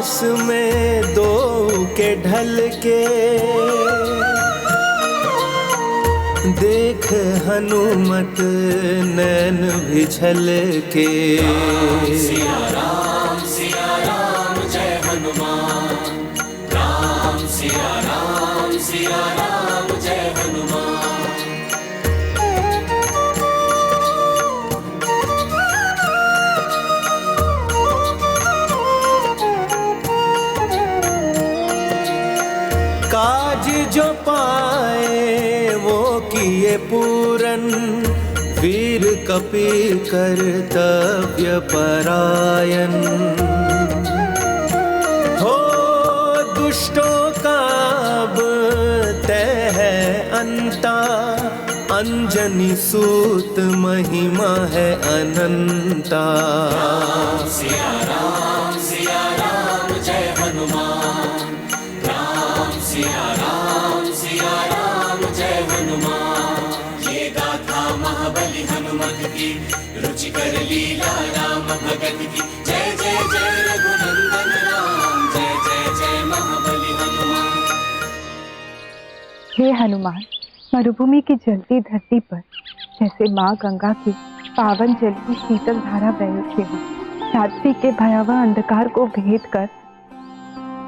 पास में दो के ढल के देख हनुमत नैन भी झलके। सिया राम जय हनुमान, राम सिया राम जय हनुमान। काज जो पाए वो किए पूरन, वीर कपि कर्तव्य परायण। हो दुष्टों का अब तय है अंता, अंजनी सूत महिमा है अनंता। सिया राम जय हनुमान, राम सिया राम जय हनुमान। ये गाथा महाबली हनुमत की, रुचिकर लीला राम भगत की। जय जय जय रघुनंदन राम, जय जय जय महाबली हनुमान। हे हनुमान, मरुभूमि की जलती धरती पर जैसे माँ गंगा की पावन जल की शीतल धारा बह उठी हो, रात्रि के भयावह अंधकार को भेद कर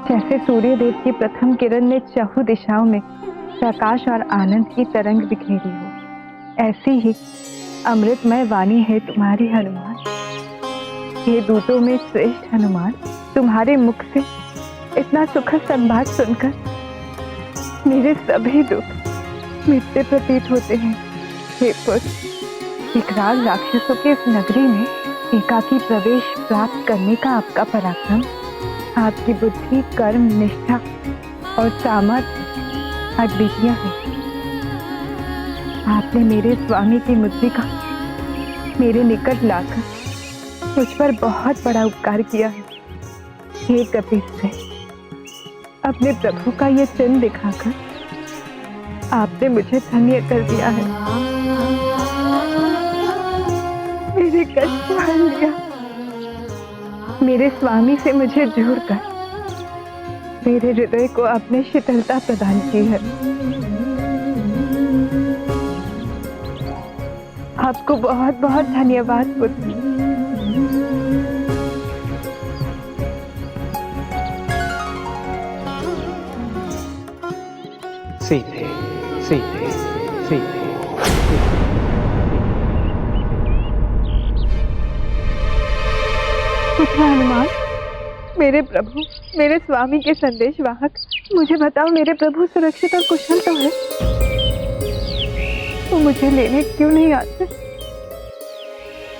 जैसे सूर्य देव की प्रथम किरण ने चहु दिशाओं में प्रकाश और आनंद की तरंग बिखेरी हो, ऐसी ही अमृतमय वाणी है तुम्हारी हनुमान। हे दूतों में श्रेष्ठ हनुमान, तुम्हारे मुख से इतना सुखद संवाद सुनकर मेरे सभी दुख मिटते प्रतीत होते हैं। हे पुत्र, विकराल राक्षसों के इस नगरी में एकाकी प्रवेश प्राप्त करने का आपका पराक्रम, आपकी बुद्धि, कर्म, निष्ठा और सामर्थ्य अद्वितीय है। आपने मेरे स्वामी की मुद्रिका मेरे निकट लाकर मुझ पर बहुत बड़ा उपकार किया है। हे कपीश्वर, अपने प्रभु का ये चिन्ह दिखाकर आपने मुझे धन्य कर दिया है। मेरे कष्ट हर लिया, मेरे स्वामी से मुझे जोड़कर मेरे हृदय को आपने शीतलता प्रदान की है। आपको बहुत बहुत धन्यवाद पुत्र। सीते सीते सीते। पुत्र हनुमान, मेरे प्रभु, मेरे स्वामी के संदेश वाहक, मुझे बताओ मेरे प्रभु सुरक्षित और कुशल तो है? वो मुझे लेने क्यों नहीं आते?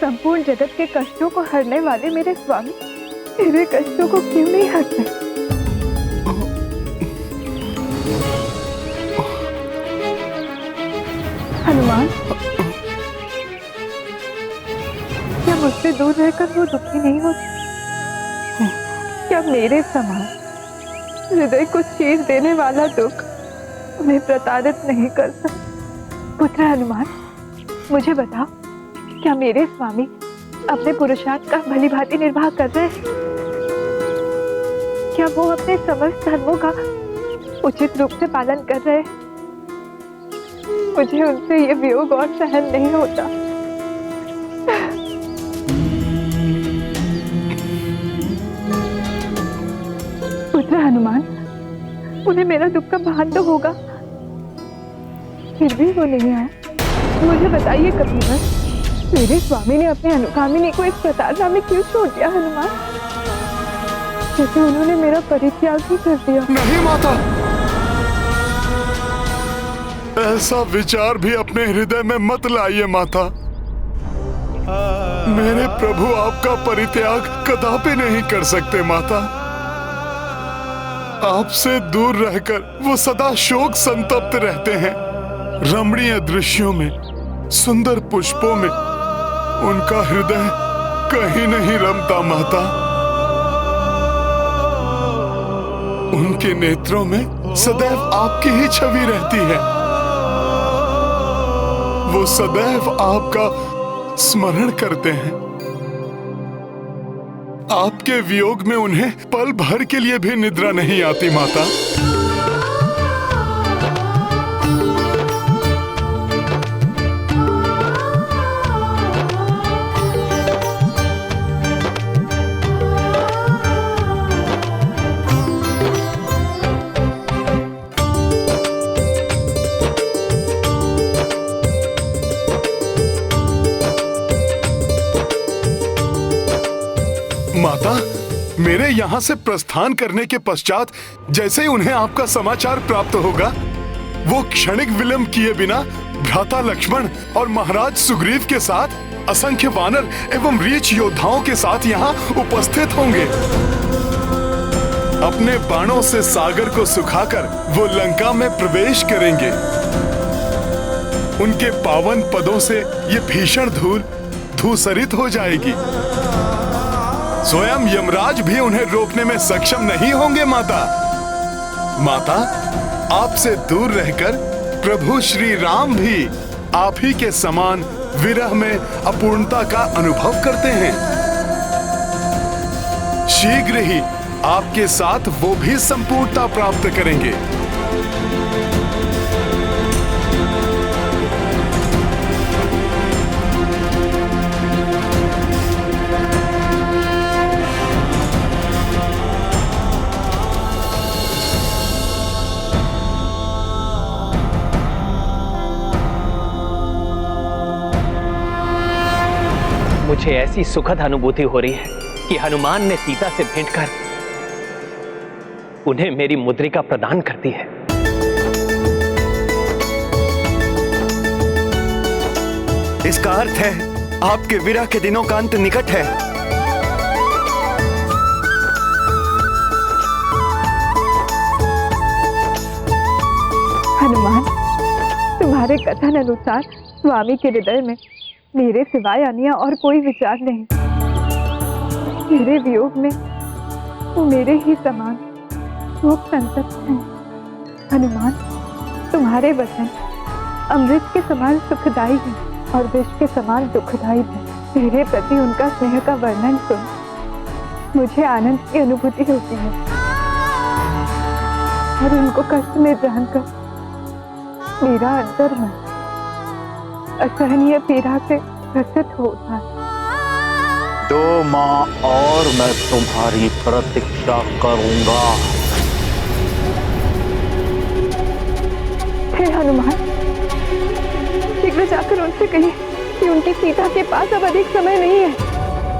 संपूर्ण जगत के कष्टों को हरने वाले मेरे स्वामी मेरे कष्टों को क्यों नहीं हरते? हनुमान, क्या मुझसे दूर रहकर वो दुखी नहीं होते? क्या मेरे समान हृदय को चीर देने वाला दुख उन्हें प्रताड़ित नहीं करता? पुत्र हनुमान, मुझे बताओ, क्या मेरे स्वामी अपने पुरुषार्थ का भली भांति निर्वाह कर रहे हैं? क्या वो अपने समस्त धर्मों का उचित रूप से पालन कर रहे हैं? मुझे उनसे ये वियोग और सहन नहीं होता। पुत्र हनुमान, उन्हें मेरा दुख का भान तो होगा, फिर भी वो नहीं आए। मुझे बताइए कपीवर, मेरे स्वामी ने अपने अनुगामिनी को इस प्रताड़ना में क्यों छोड़ दिया? हनुमान, जैसे उन्होंने मेरा परित्याग ही कर दिया। नहीं माता, ऐसा विचार भी अपने हृदय में मत लाइए माता। मेरे प्रभु आपका परित्याग कदापि नहीं कर सकते माता। आपसे दूर रहकर वो सदा शोक संतप्त रहते हैं। रमणीय दृश्यों में, सुंदर पुष्पों में उनका हृदय कहीं नहीं रमता माता। उनके नेत्रों में सदैव आपकी ही छवि रहती है। वो सदैव आपका स्मरण करते हैं। आपके वियोग में उन्हें पल भर के लिए भी निद्रा नहीं आती माता। माता, मेरे यहाँ से प्रस्थान करने के पश्चात जैसे ही उन्हें आपका समाचार प्राप्त होगा, वो क्षणिक विलंब किए बिना भ्राता लक्ष्मण और महाराज सुग्रीव के साथ असंख्य वानर एवं रीछ योद्धाओं के साथ यहाँ उपस्थित होंगे। अपने बाणों से सागर को सुखाकर वो लंका में प्रवेश करेंगे। उनके पावन पदों से ये भीषण धूल धूसरित हो जाएगी। स्वयं यमराज भी उन्हें रोकने में सक्षम नहीं होंगे। माता, आपसे दूर रहकर प्रभु श्री राम भी आप ही के समान विरह में अपूर्णता का अनुभव करते हैं। शीघ्र ही आपके साथ वो भी संपूर्णता प्राप्त करेंगे। मुझे ऐसी सुखद अनुभूति हो रही है कि हनुमान ने सीता से भेंट कर उन्हें मेरी मुद्रिका प्रदान कर दी है। इसका अर्थ है आपके विरह के दिनों का अंत निकट है। हनुमान, तुम्हारे कथन अनुसार स्वामी के हृदय में मेरे सिवाय अन्य और कोई विचार नहीं। मेरे वियोग में वो मेरे ही समान शोक संतप्त हैं। हनुमान, तुम्हारे वचन अमृत के समान सुखदायी हैं और विष के समान दुखदायी हैं। मेरे प्रति उनका स्नेह का वर्णन सुन मुझे आनंद की अनुभूति होती है और उनको कष्ट में जानकर मेरा अंतर्मन असहनीय पीड़ा से ग्रसित होता है। 2 माह और मैं तुम्हारी प्रतीक्षा करूंगा। हे हनुमान, शीघ्र जाकर उनसे कहिए कि उनकी सीता के पास अब अधिक समय नहीं है।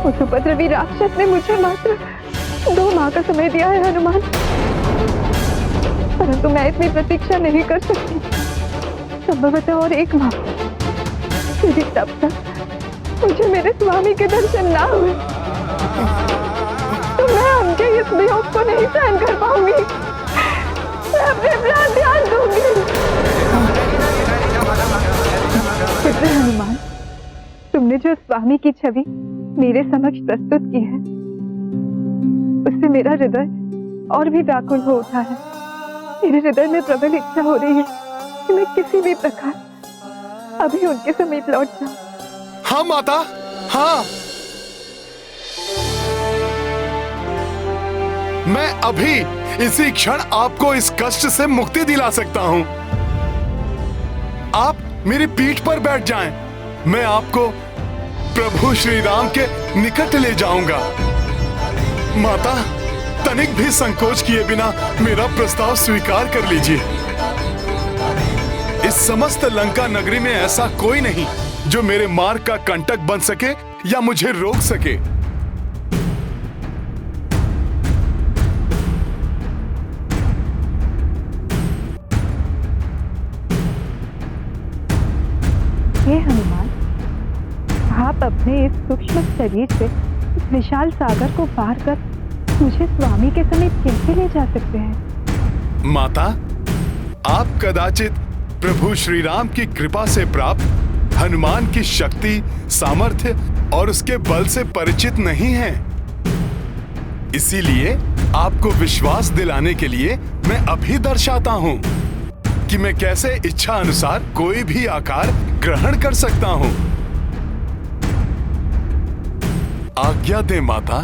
उस उपद्रवी राक्षस ने मुझे मात्र 2 माह का समय दिया है हनुमान, परंतु मैं इतनी प्रतीक्षा नहीं कर सकती। संभवतः और 1 माह, यदि तब तक मुझे मेरे स्वामी के दर्शन ना हुए तो मैं उनके इस वियोग को नहीं सहन कर पाऊंगी। मैं अपने प्राण त्याग दूंगी। पुत्र हनुमान, तुमने जो स्वामी की छवि मेरे समक्ष प्रस्तुत की है, उससे मेरा हृदय और भी व्याकुल हो उठा है। मेरे हृदय में प्रबल इच्छा हो रही है कि मैं किसी भी प्रकार अभी उनके समीप लौट जाऊं। हाँ माता, हाँ, मैं अभी इसी क्षण आपको इस कष्ट से मुक्ति दिला सकता हूं। आप मेरी पीठ पर बैठ जाएं, मैं आपको प्रभु श्री राम के निकट ले जाऊंगा। माता, तनिक भी संकोच किए बिना मेरा प्रस्ताव स्वीकार कर लीजिए। इस समस्त लंका नगरी में ऐसा कोई नहीं जो मेरे मार्ग का कंटक बन सके या मुझे रोक सके। हे हनुमान, आप अपने इस सूक्ष्म शरीर से इस विशाल सागर को पार कर मुझे स्वामी के समीप कैसे ले जा सकते हैं? माता, आप कदाचित प्रभु श्री राम की कृपा से प्राप्त हनुमान की शक्ति, सामर्थ्य और उसके बल से परिचित नहीं हैं। इसीलिए आपको विश्वास दिलाने के लिए मैं अभी दर्शाता हूं कि मैं कैसे इच्छा अनुसार कोई भी आकार ग्रहण कर सकता हूं। आज्ञा दे माता।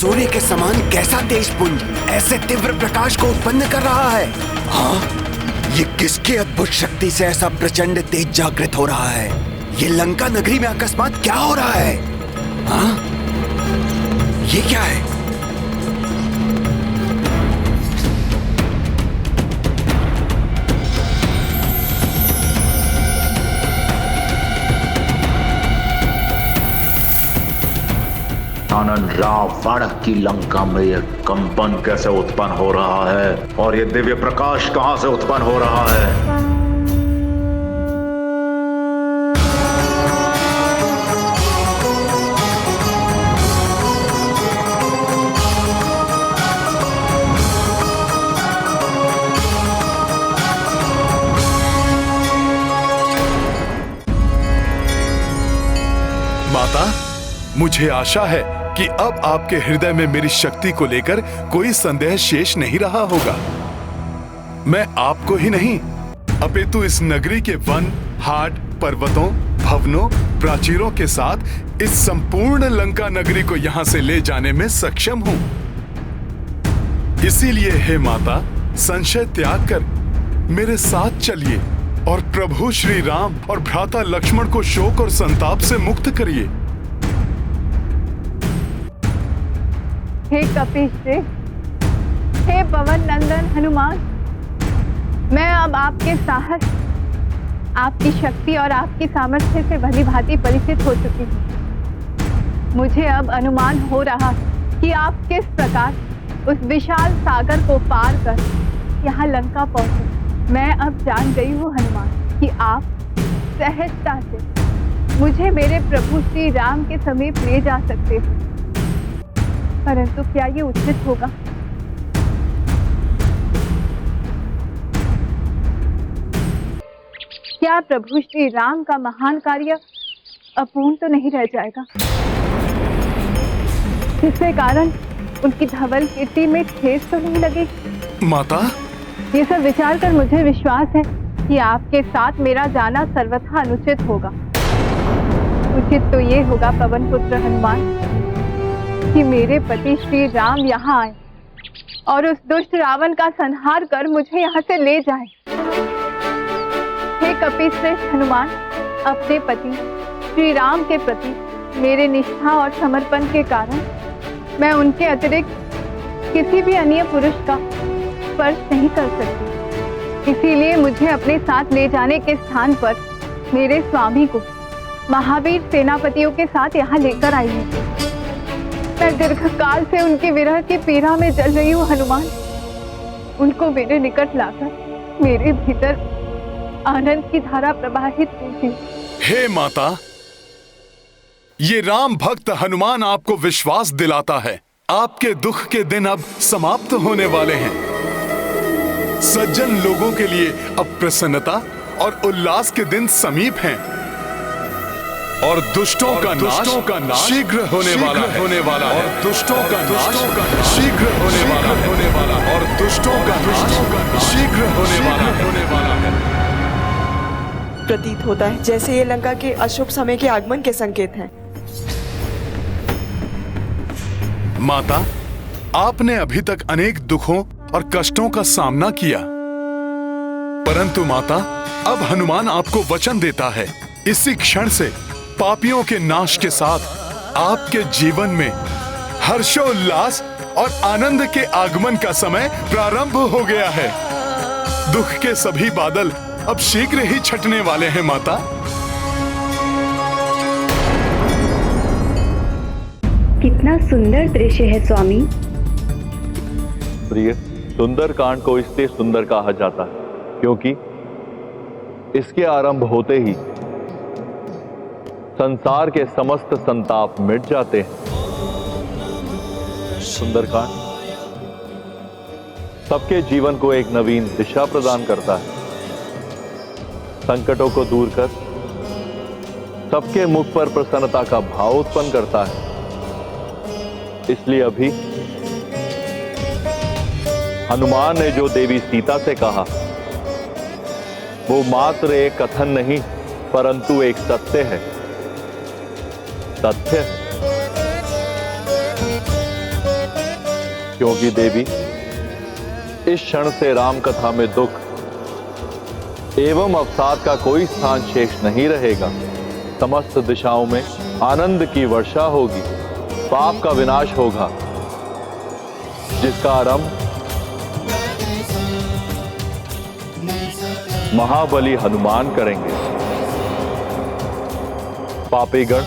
सूर्य के समान कैसा तेजपुंज ऐसे तीव्र प्रकाश को उत्पन्न कर रहा है? हाँ, ये किसकी अद्भुत शक्ति से ऐसा प्रचंड तेज जागृत हो रहा है? ये लंका नगरी में अकस्मात क्या हो रहा है? हाँ, ये क्या है? आनंद रावण की लंका में यह कंपन कैसे उत्पन्न हो रहा है और ये दिव्य प्रकाश कहां से उत्पन्न हो रहा है? माता, मुझे आशा है कि अब आपके हृदय में मेरी शक्ति को लेकर कोई संदेह शेष नहीं रहा होगा। मैं आपको ही नहीं अपितु इस नगरी के वन, हाट, पर्वतों, भवनों, प्राचीरों के साथ इस संपूर्ण लंका नगरी को यहां से ले जाने में सक्षम हूं। इसीलिए हे माता, संशय त्याग कर मेरे साथ चलिए और प्रभु श्री राम और भ्राता लक्ष्मण को शोक और संताप से मुक्त करिए। हे कपीश्वरी, हे पवन नंदन हनुमान, मैं अब आपके साहस, आपकी शक्ति और आपकी सामर्थ्य से भली भांति परिचित हो चुकी हूँ। मुझे अब अनुमान हो रहा कि आप किस प्रकार उस विशाल सागर को पार कर यहाँ लंका पहुंचे। मैं अब जान गई हूँ हनुमान कि आप सहजता से मुझे मेरे प्रभु श्री राम के समीप ले जा सकते हो, परंतु क्या ये उचित होगा? क्या प्रभु श्री राम का महान कार्य अपूर्ण तो नहीं रह जाएगा, जिसके कारण उनकी धवल कीर्ति में ठेस तो नहीं लगेगी? माता, ये सब विचार कर मुझे विश्वास है कि आपके साथ मेरा जाना सर्वथा अनुचित होगा। उचित तो ये होगा पवन पुत्र हनुमान कि मेरे पति श्री राम यहाँ आए और उस दुष्ट रावण का संहार कर मुझे यहाँ से ले जाए। हे कपीश्रेष्ठ हनुमान, अपने पति श्री राम के प्रति मेरे निष्ठा और समर्पण के कारण मैं उनके अतिरिक्त किसी भी अन्य पुरुष का स्पर्श नहीं कर सकती। इसीलिए मुझे अपने साथ ले जाने के स्थान पर मेरे स्वामी को महावीर सेनापतियों के साथ यहाँ लेकर आई हूँ। मैं दीर्घकाल से उनकी विरह की पीड़ा में जल रही हूँ हनुमान। उनको मेरे निकट लाकर मेरे भीतर आनंद की धारा प्रवाहित कीजिए। हे माता, ये राम भक्त हनुमान आपको विश्वास दिलाता है आपके दुख के दिन अब समाप्त होने वाले हैं। सज्जन लोगों के लिए अब प्रसन्नता और उल्लास के दिन समीप हैं और दुष्टों का नाश शीघ्र होने वाला है। और दुष्टों का नाश शीघ्र होने वाला है। और दुष्टों का नाश शीघ्र होने वाला है। प्रतीत होता है जैसे ये लंका के अशुभ समय के आगमन के संकेत हैं। माता, आपने अभी तक अनेक दुखों और कष्टों का सामना किया, परंतु माता, अब हनुमान आपको वचन देता है इसी क्षण से पापियों के नाश के साथ आपके जीवन में हर्षोल्लास और आनंद के आगमन का समय प्रारंभ हो गया है। दुख के सभी बादल अब शीघ्र ही छटने वाले हैं माता। कितना सुंदर दृश्य है स्वामी। प्रिय, सुंदर कांड को इसलिए सुंदर कहा जाता है क्योंकि इसके आरंभ होते ही संसार के समस्त संताप मिट जाते हैं। सुंदरकांड सबके जीवन को एक नवीन दिशा प्रदान करता है, संकटों को दूर कर सबके मुख पर प्रसन्नता का भाव उत्पन्न करता है। इसलिए अभी हनुमान ने जो देवी सीता से कहा वो मात्र एक कथन नहीं परंतु एक सत्य है। सत्य क्योंकि देवी, इस क्षण से राम कथा में दुख एवं अवसाद का कोई स्थान शेष नहीं रहेगा। समस्त दिशाओं में आनंद की वर्षा होगी, पाप का विनाश होगा, जिसका आरंभ महाबली हनुमान करेंगे। पापीगण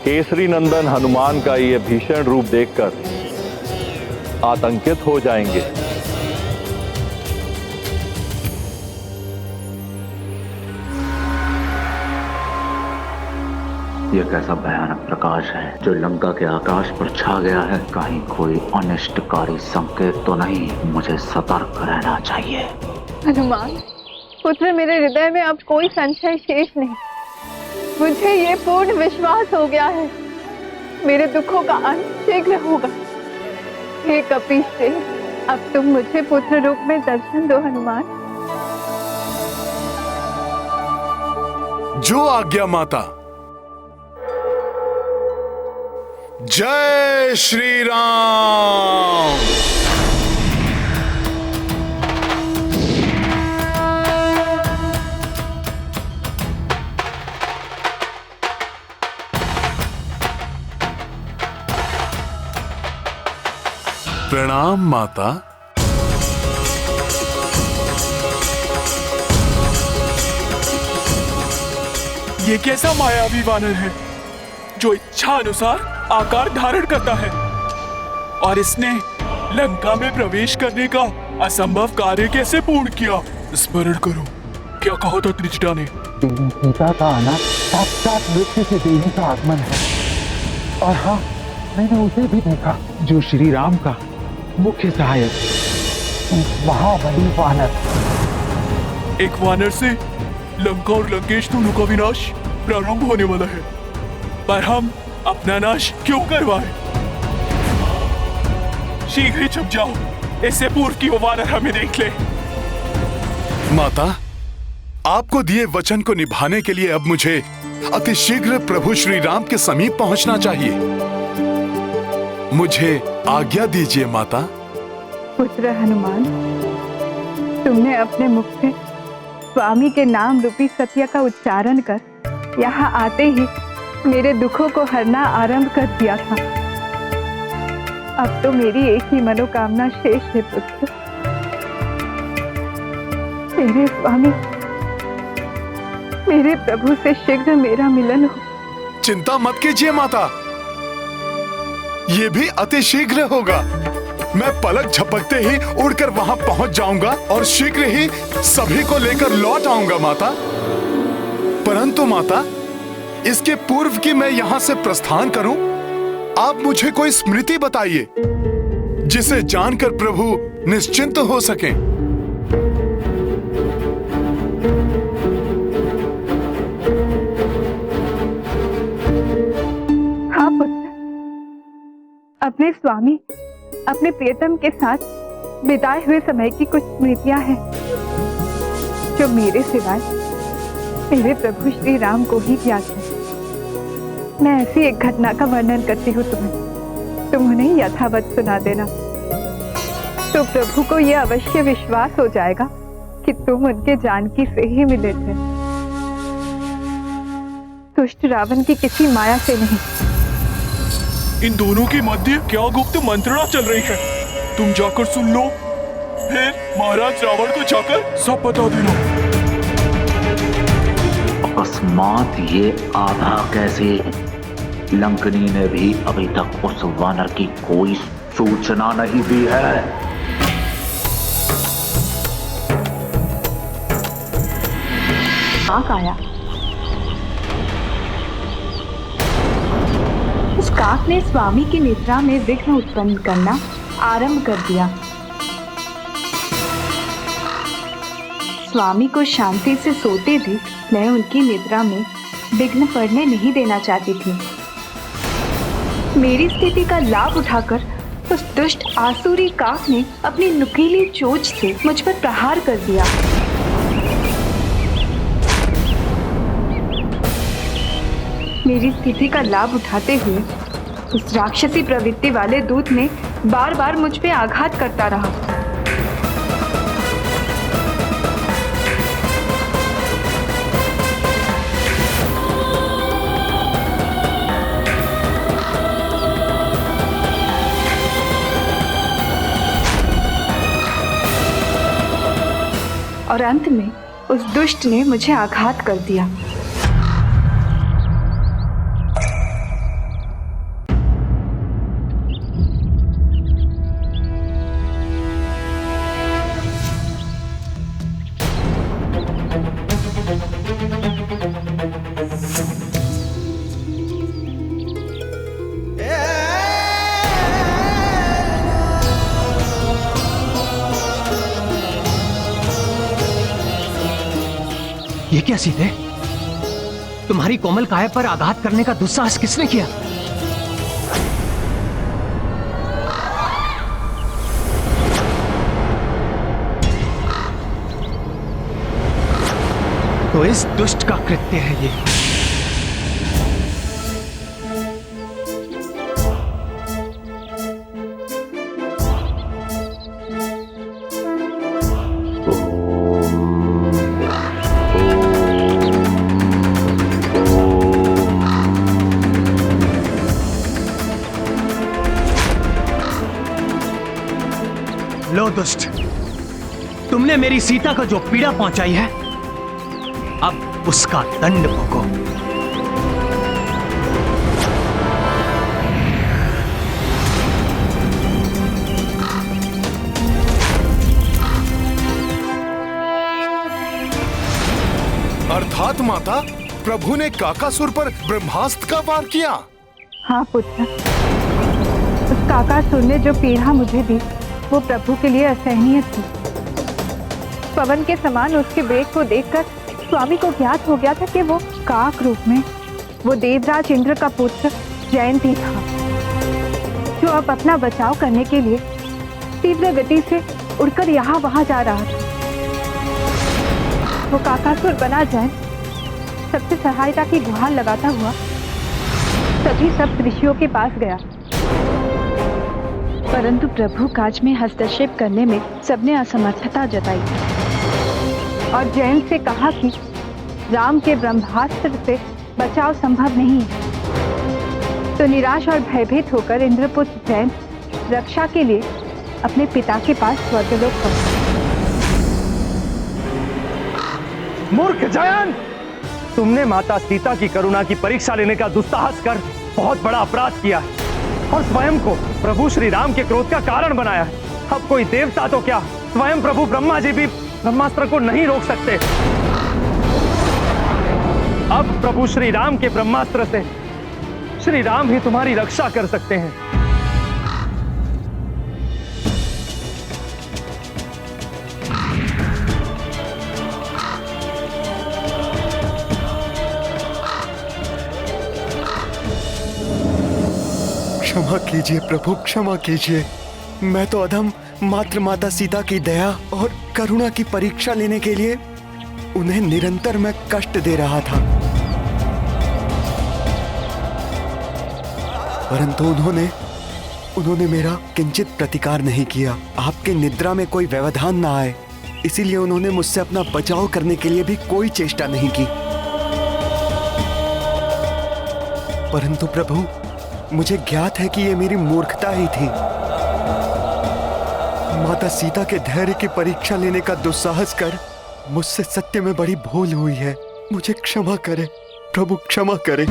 केसरी नंदन हनुमान का यह भीषण रूप देखकर आतंकित हो जाएंगे। यह कैसा भयानक प्रकाश है जो लंका के आकाश पर छा गया है। कहीं कोई अनिष्टकारी संकेत तो नहीं? मुझे सतर्क रहना चाहिए। हनुमान पुत्र, मेरे हृदय में अब कोई संशय शेष नहीं। मुझे ये पूर्ण विश्वास हो गया है, मेरे दुखों का अंत शीघ्र होगा। हे कपीश्वरी, अब तुम मुझे पुत्र रूप में दर्शन दो। हनुमान, जो आज्ञा माता। जय श्री राम। प्रणाम माता। ये कैसा मायावी वानर है जो इच्छा अनुसार आकार धारण करता है, और इसने लंका में प्रवेश करने का असंभव कार्य कैसे पूर्ण किया? स्मरण करो, क्या कहा था त्रिजटा ने? देवी सीता का आना साक्षात मृत्यु से देवी का आगमन है। और हाँ, मैंने उसे भी देखा जो श्री राम का मुख्य सहायक, महाबली वानर। एक वानर से लंका और लंकेश दोनों का विनाश प्रारंभ होने वाला है, पर हम अपना नाश क्यों करवाए? शीघ्र ही छुप जाओ, इससे पूर्व की वो वानर हमें देख ले। माता, आपको दिए वचन को निभाने के लिए अब मुझे अतिशीघ्र प्रभु श्री राम के समीप पहुंचना चाहिए। मुझे आज्ञा दीजिए माता। पुत्र हनुमान, तुमने अपने मुख से स्वामी के नाम रूपी सत्य का उच्चारण कर यहाँ आते ही मेरे दुखों को हरना आरंभ कर दिया था। अब तो मेरी एक ही मनोकामना शेष है पुत्र। मेरे स्वामी, मेरे प्रभु से शीघ्र मेरा मिलन हो। चिंता मत कीजिए माता, ये भी अति शीघ्र होगा। मैं पलक झपकते ही उड़कर वहां पहुंच जाऊंगा और शीघ्र ही सभी को लेकर लौट आऊंगा माता। परंतु माता, इसके पूर्व कि मैं यहां से प्रस्थान करूं, आप मुझे कोई स्मृति बताइए जिसे जानकर प्रभु निश्चिंत हो सकें। हाँ पुत्र, अपने स्वामी, अपने प्रियतम के साथ बिताए हुए समय की कुछ स्मृतियां हैं जो मेरे सिवाय मेरे प्रभु श्री राम को ही ज्ञात है। मैं ऐसी एक घटना का वर्णन करती हूँ तुम्हें, तुम उन्हें यथावत सुना देना, तो प्रभु को यह अवश्य विश्वास हो जाएगा कि तुम उनके जानकी से ही मिले थे, दुष्ट रावण की किसी माया से नहीं। इन दोनों के मध्य क्या गुप्त मंत्रणा चल रही है? तुम जाकर सुन लो, फिर महाराज रावण को जाकर सब बता देना। अकस्मात ये आभा कैसे? लंकनी ने भी अभी तक उस वानर की कोई सूचना नहीं दी है। काक आया। उस काक ने स्वामी की निद्रा में विघ्न उत्पन्न करना आरंभ कर दिया। स्वामी को शांति से सोते देख मैं उनकी निद्रा में विघ्न पड़ने नहीं देना चाहती थी। मेरी स्थिति का लाभ उठाकर उस दुष्ट आसुरी काक ने अपनी नुकीली चोंच से मुझ पर प्रहार कर दिया। मेरी स्थिति का लाभ उठाते हुए उस राक्षसी प्रवृत्ति वाले दूत ने बार बार मुझ पे आघात करता रहा। और अंत में उस दुष्ट ने मुझे आघात कर दिया। ये क्या सीते? तुम्हारी कोमल काया पर आघात करने का दुस्साहस किसने किया? तो इस दुष्ट का कृत्य है ये। लो दुष्ट, तुमने मेरी सीता को जो पीड़ा पहुंचाई है, अब उसका दंड भोगो। अर्थात माता, प्रभु ने काकासुर पर ब्रह्मास्त्र का वार किया। हाँ पुत्र, उस काकासुर ने जो पीड़ा मुझे दी वो प्रभु के लिए असहनीय थी। पवन के समान उसके वेग को देखकर स्वामी को ज्ञात हो गया था कि वो काक रूप में वो देवराज इंद्र का पुत्र जयंती था, जो अब अपना बचाव करने के लिए तीव्र गति से उड़कर यहाँ वहां जा रहा था। वो काकासुर बना जयंत सबसे सहायता की गुहार लगाता हुआ सभी सब ऋषियों के पास गया, परंतु प्रभु काज में हस्तक्षेप करने में सबने असमर्थता जताई और जयंत से कहा कि राम के ब्रह्मास्त्र से बचाव संभव नहीं है। तो निराश और भयभीत होकर इंद्रपुत्र जयंत रक्षा के लिए अपने पिता के पास स्वर्गलोक पहुंचा। मूर्ख जयंत, तुमने माता सीता की करुणा की परीक्षा लेने का दुस्साहस कर बहुत बड़ा अपराध किया है और स्वयं को प्रभु श्री राम के क्रोध का कारण बनाया है। अब कोई देवता तो क्या, स्वयं प्रभु ब्रह्मा जी भी ब्रह्मास्त्र को नहीं रोक सकते। अब प्रभु श्री राम के ब्रह्मास्त्र से श्री राम ही तुम्हारी रक्षा कर सकते हैं। क्षमा कीजिए प्रभु, क्षमा कीजिए। मैं तो अधम मात्र माता सीता की दया और करुणा की परीक्षा लेने के लिए उन्हें निरंतर मैं कष्ट दे रहा था, परंतु उन्होंने मेरा किंचित प्रतिकार नहीं किया। आपके निद्रा में कोई व्यवधान ना आए, इसीलिए उन्होंने मुझसे अपना बचाव करने के लिए भी कोई चेष्टा नहीं की। परंतु प्रभु, मुझे ज्ञात है कि ये मेरी मूर्खता ही थी। माता सीता के धैर्य की परीक्षा लेने का दुस्साहस कर मुझसे सत्य में बड़ी भूल हुई है। मुझे क्षमा करें प्रभु, क्षमा करें।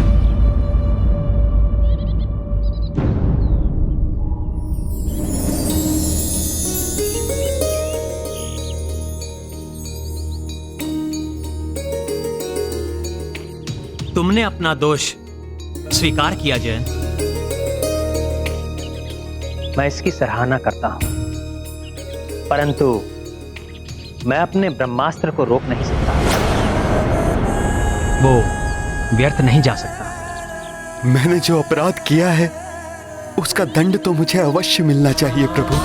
तुमने अपना दोष स्वीकार किया जयंत, मैं इसकी सराहना करता हूं, परंतु मैं अपने ब्रह्मास्त्र को रोक नहीं सकता। वो व्यर्थ नहीं जा सकता। मैंने जो अपराध किया है उसका दंड तो मुझे अवश्य मिलना चाहिए प्रभु।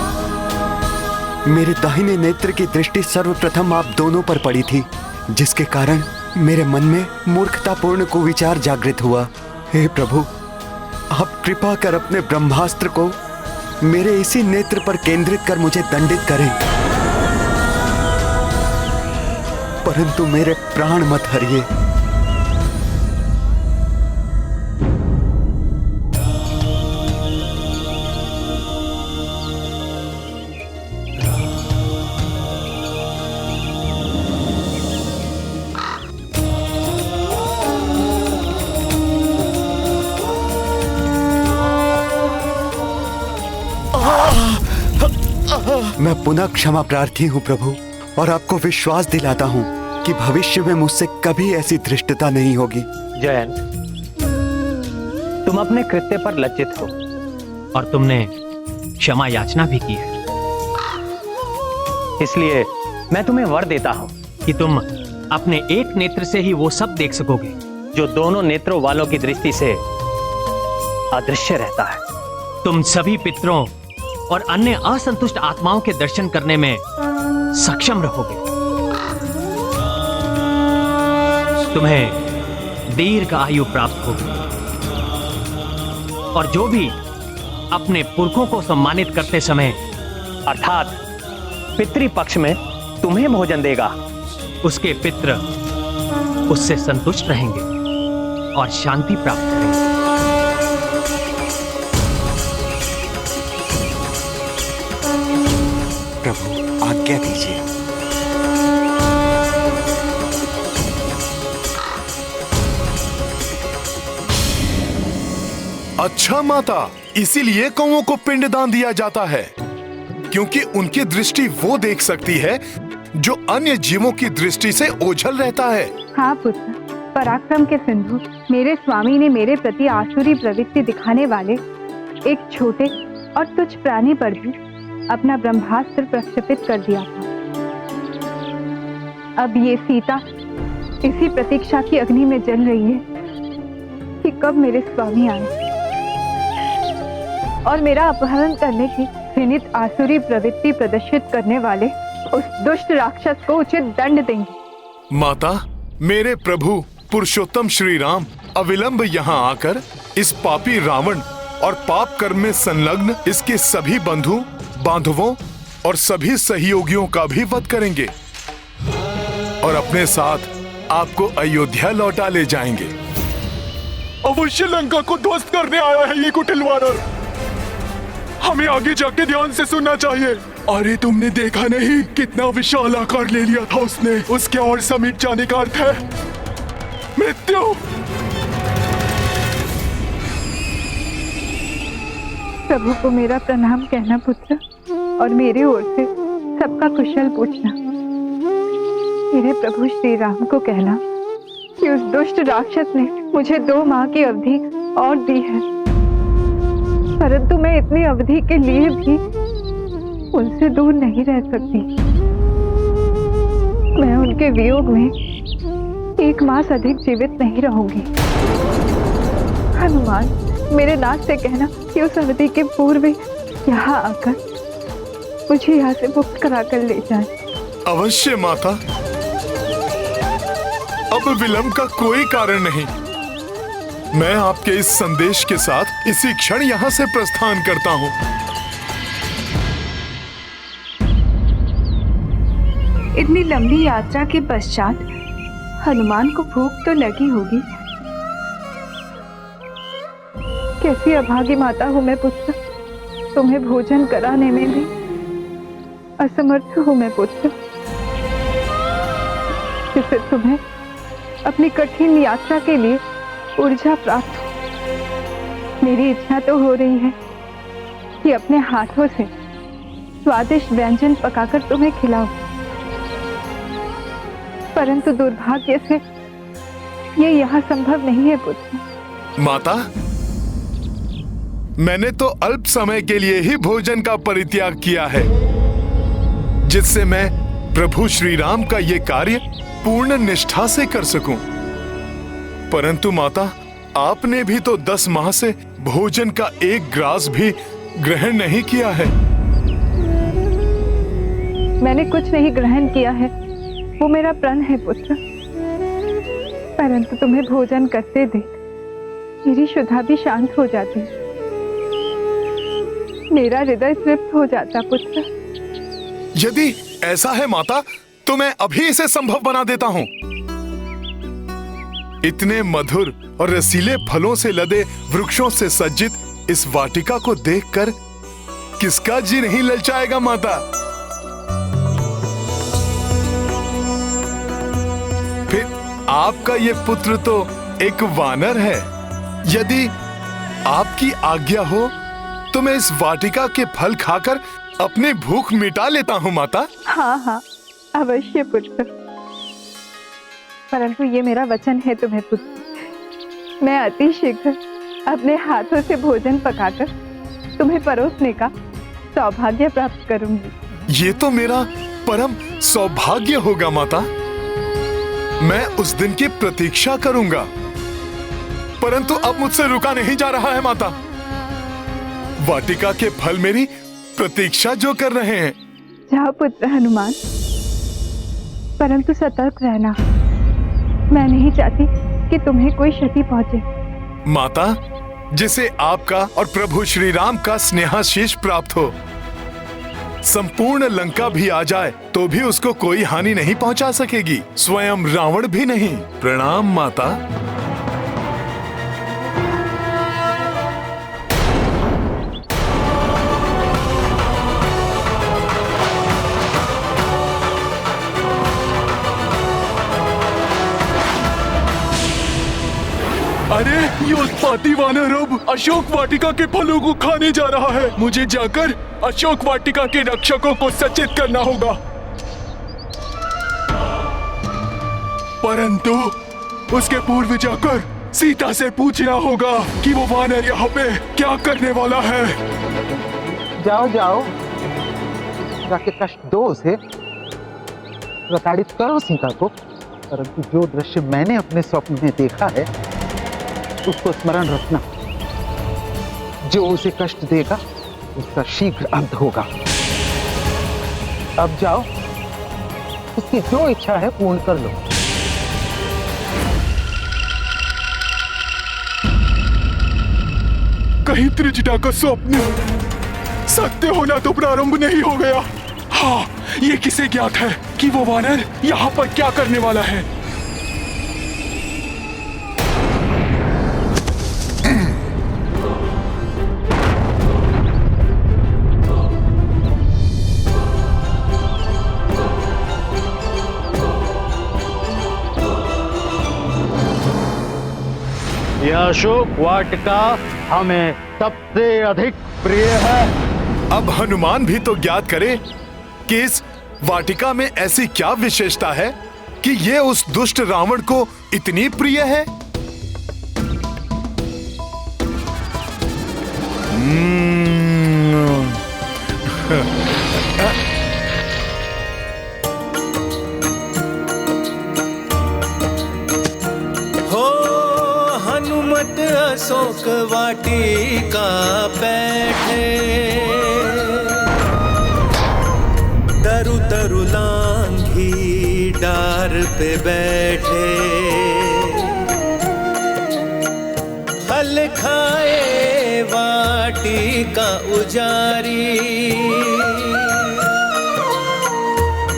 मेरे दाहिने नेत्र की दृष्टि सर्वप्रथम आप दोनों पर पड़ी थी, जिसके कारण मेरे मन में मूर्खतापूर्ण कुविचार जागृत हुआ। हे प्रभु, आप कृपा कर अपने ब्रह्मास्त्र को मेरे इसी नेत्र पर केंद्रित कर मुझे दंडित करें, परंतु मेरे प्राण मत हरिए। मैं पुनः क्षमा प्रार्थी हूँ प्रभु, और आपको विश्वास दिलाता हूँ कि भविष्य में मुझसे कभी ऐसी धृष्टता नहीं होगी। जयंत, तुम अपने कृत्य पर लज्जित हो और तुमने क्षमा याचना भी की है। इसलिए मैं तुम्हें वर देता हूं कि तुम अपने एक नेत्र से ही वो सब देख सकोगे जो दोनों नेत्रों वालों की दृष्टि से अदृश्य रहता है। तुम सभी पितरों और अन्य असंतुष्ट आत्माओं के दर्शन करने में सक्षम रहोगे। तुम्हें दीर्घ आयु प्राप्त होगी, और जो भी अपने पुरखों को सम्मानित करते समय अर्थात पितृपक्ष में तुम्हें भोजन देगा, उसके पितृ उससे संतुष्ट रहेंगे और शांति प्राप्त करेंगे। प्रभु आज्ञा दीजिए। अच्छा माता, इसीलिए कौओं को पिंडदान दिया जाता है, क्योंकि उनकी दृष्टि वो देख सकती है जो अन्य जीवों की दृष्टि से ओझल रहता है। हाँ पुत्र, पराक्रम के सिंधु मेरे स्वामी ने मेरे प्रति आसुरी प्रवृत्ति दिखाने वाले एक छोटे और तुच्छ प्राणी पर भी अपना ब्रह्मास्त्र प्रक्षेपित कर दिया था। अब ये सीता इसी प्रतीक्षा की अग्नि में जल रही है कि कब मेरे स्वामी आए और मेरा अपहरण करने की घृणित आसुरी प्रवृत्ति प्रदर्शित करने वाले उस दुष्ट राक्षस को उचित दंड देंगे। माता, मेरे प्रभु पुरुषोत्तम श्री राम अविलंब यहाँ आकर इस पापी रावण और पाप कर्म में संलग्न इसके सभी बंधु बांधवों और सभी सहयोगियों का भी वध करेंगे और अपने साथ आपको अयोध्या लौटा ले जाएंगे। अवश्य लंका को ध्वस्त करने आया है ये कुटिल वानर। हमें आगे जाके ध्यान से सुनना चाहिए। अरे तुमने देखा नहीं कितना विशाल आकार ले लिया था उसने। उसके और समिट जाने का अर्थ है मृत्यु। प्रभु को मेरा प्रणाम कहना पुत्र, और मेरे ओर से सबका कुशल पूछना। मेरे प्रभु श्री राम को कहना कि उस दुष्ट राक्षस ने मुझे 2 माह की अवधि और दी है, परंतु मैं इतनी अवधि के लिए भी उनसे दूर नहीं रह सकती। मैं उनके वियोग में 1 मास अधिक जीवित नहीं रहूंगी। हनुमान, मेरे नाथ से कहना कि उस अवधि के पूर्व यहाँ आकर मुझे यहाँ से मुक्त कराकर ले जाए। अवश्य माता, अब विलंब का कोई कारण नहीं। मैं आपके इस संदेश के साथ इसी क्षण यहाँ से प्रस्थान करता हूँ। इतनी लंबी यात्रा के पश्चात हनुमान को भूख तो लगी होगी। कैसी अभागी माता हूँ मैं पुत्र, तुम्हें भोजन कराने में भी असमर्थ हूँ मैं पुत्र, जिससे तुम्हें अपनी कठिन यात्रा के लिए ऊर्जा प्राप्त हो। मेरी इच्छा तो हो रही है कि अपने हाथों से स्वादिष्ट व्यंजन पकाकर तुम्हें खिलाऊं, परंतु दुर्भाग्य से ये यहाँ संभव नहीं है पुत्र। माता, मैंने तो अल्प समय के लिए ही भोजन का परित्याग किया है, जिससे मैं प्रभु श्री राम का ये कार्य पूर्ण निष्ठा से कर सकूं। परंतु माता, आपने भी तो 10 माह से भोजन का 1 ग्रास भी ग्रहण नहीं किया है। मैंने कुछ नहीं ग्रहण किया है, वो मेरा प्रण है पुत्र, परंतु तुम्हें भोजन करते देख मेरी शुद्धा भी शांत हो जाती है। मेरा हृदय तृप्त हो जाता पुत्र। यदि ऐसा है माता, तो मैं अभी इसे संभव बना देता हूँ। इतने मधुर और रसीले फलों से लदे वृक्षों से सज्जित इस वाटिका को देखकर किसका जी नहीं ललचाएगा माता। फिर आपका ये पुत्र तो एक वानर है। यदि आपकी आज्ञा हो तो मैं इस वाटिका के फल खाकर अपनी भूख मिटा लेता हूँ माता। हाँ हाँ अवश्य पुत्र, परंतु ये मेरा वचन है तुम्हें पुत्र, मैं अति शीघ्र अपने हाथों से भोजन पकाकर तुम्हें परोसने का सौभाग्य प्राप्त करूंगी। ये तो मेरा परम सौभाग्य होगा माता। मैं उस दिन की प्रतीक्षा करूंगा, परंतु अब मुझसे रुका नहीं जा रहा है माता। वाटिका के फल मेरी प्रतीक्षा जो कर रहे हैं। जाओ पुत्र हनुमान, परंतु सतर्क रहना। मैं नहीं चाहती कि तुम्हें कोई क्षति पहुंचे। माता, जिसे आपका और प्रभु श्री राम का स्नेहाशीष प्राप्त हो, संपूर्ण लंका भी आ जाए तो भी उसको कोई हानि नहीं पहुंचा सकेगी, स्वयं रावण भी नहीं। प्रणाम माता। अरे ये उत्पाती वानर अब अशोक वाटिका के फलों को खाने जा रहा है। मुझे जाकर अशोक वाटिका के रक्षकों को सचेत करना होगा। परंतु उसके पूर्व जाकर सीता से पूछना होगा कि वो वानर यहाँ पे क्या करने वाला है। जाओ जाओ, जाके कष्ट दो उसे, प्रताड़ित करो सीता को। परंतु जो दृश्य मैंने अपने स्वप्न में देखा है उसको स्मरण रखना। जो उसे कष्ट देगा उसका शीघ्र अंत होगा। अब जाओ, उसकी जो इच्छा है पूर्ण कर लो। कहीं त्रिजटा का स्वप्न सत्य होना तो प्रारंभ नहीं हो गया। हाँ, ये किसे ज्ञात है कि वो वानर यहाँ पर क्या करने वाला है। यह अशोक वाटिका हमें सबसे अधिक प्रिय है। अब हनुमान भी तो ज्ञात करे कि इस वाटिका में ऐसी क्या विशेषता है कि ये उस दुष्ट रावण को इतनी प्रिय है। अशोक वाटिका बैठे, तरु तरु लांघी डार पे बैठे, फल खाए वाटिका उजारी,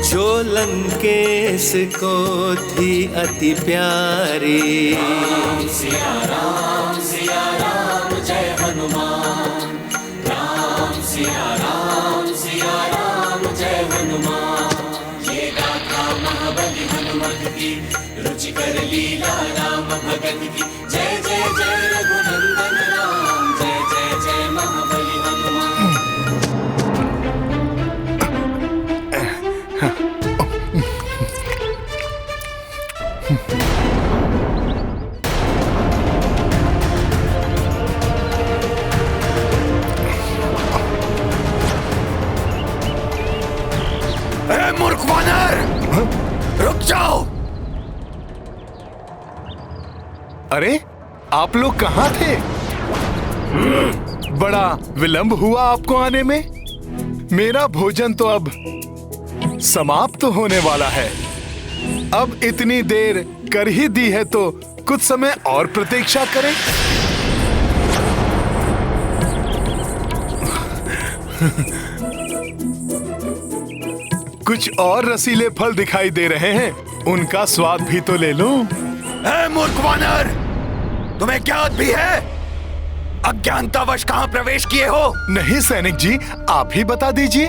जो लंकेश को थी अति प्यारी। राम सिया राम जय हनुमान। राम सिया राम जय हनुमान। ये गाथा महाबली हनुमत की, रुचिकर लीला राम भगत की। जय जय जय रघुनंदन राम, जय जय जय महाबली हनुमान। मूर्ख वानर, रुक जाओ। अरे आप लोग कहाँ थे? बड़ा विलंब हुआ आपको आने में। मेरा भोजन तो अब समाप्त होने वाला है। अब इतनी देर कर ही दी है तो कुछ समय और प्रतीक्षा करें। कुछ और रसीले फल दिखाई दे रहे हैं, उनका स्वाद भी तो ले लूं। ए मूर्ख वानर, तुम्हें ज्ञात भी है अज्ञानतावश कहाँ प्रवेश किए हो? नहीं सैनिक जी, आप ही बता दीजिए।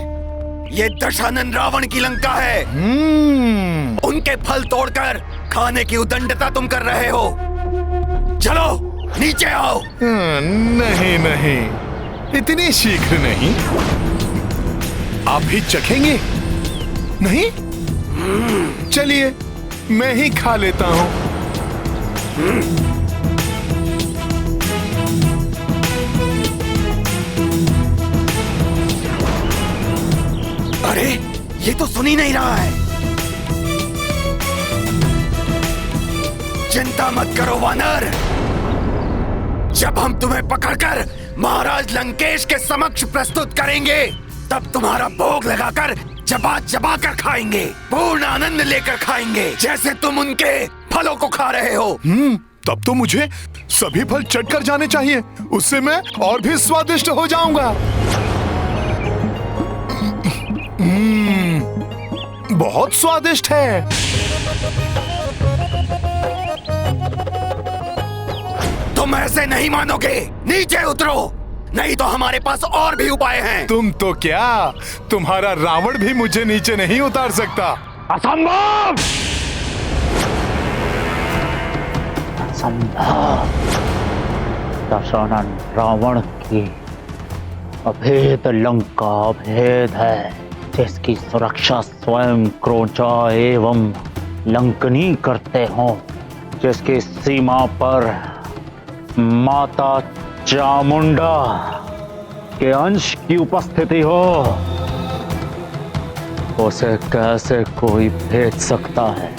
ये दशानन रावण की लंका है। उनके फल तोड़कर खाने की उदंडता तुम कर रहे हो। चलो नीचे आओ। नहीं नहीं, इतनी शीघ्र नहीं। आप भी चखेंगे? नहीं? चलिए मैं ही खा लेता हूं। अरे ये तो सुन ही नहीं रहा है। चिंता मत करो वानर, जब हम तुम्हें पकड़कर महाराज लंकेश के समक्ष प्रस्तुत करेंगे तब तुम्हारा भोग लगाकर चबा चबा कर खाएंगे, पूर्ण आनंद लेकर खाएंगे, जैसे तुम उनके फलों को खा रहे हो। तब तो मुझे सभी फल चटकर जाने चाहिए, उससे मैं और भी स्वादिष्ट हो जाऊंगा। बहुत स्वादिष्ट है। तुम ऐसे नहीं मानोगे, नीचे उतरो, नहीं तो हमारे पास और भी उपाय हैं। तुम तो क्या, तुम्हारा रावण भी मुझे नीचे नहीं उतार सकता। असंभव! असंभव! दशानन रावण की अभेद लंका अभेद है, जिसकी सुरक्षा स्वयं क्रोचा एवं लंकनी करते हो, जिसकी सीमा पर माता चामुंडा के अंश की उपस्थिति हो, उसे कैसे कोई भेज सकता है?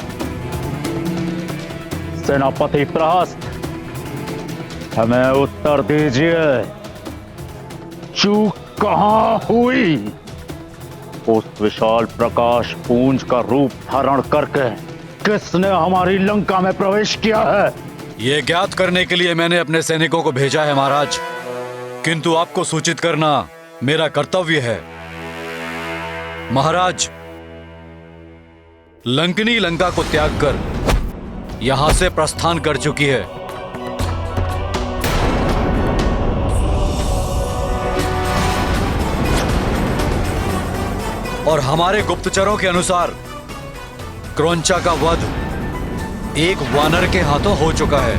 सेनापति प्रहस्त, हमें उत्तर दीजिए, चूक कहां हुई? उस विशाल प्रकाश पुंज का रूप धारण करके किसने हमारी लंका में प्रवेश किया है? ये ज्ञात करने के लिए मैंने अपने सैनिकों को भेजा है महाराज, किंतु आपको सूचित करना मेरा कर्तव्य है। महाराज, लंकनी लंका को त्याग कर यहां से प्रस्थान कर चुकी है। और हमारे गुप्तचरों के अनुसार क्रौंचा का वध एक वानर के हाथों हो चुका है।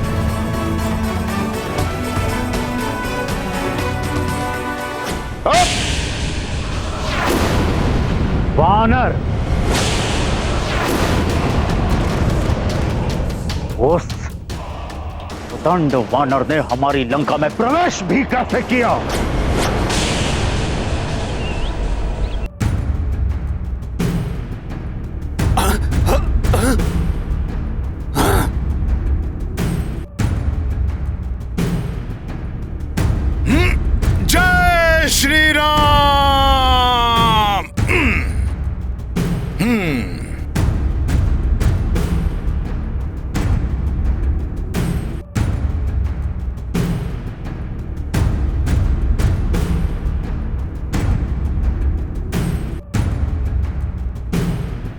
वानर? उस उदंड वानर ने हमारी लंका में प्रवेश भी कैसे किया? जय श्री राम।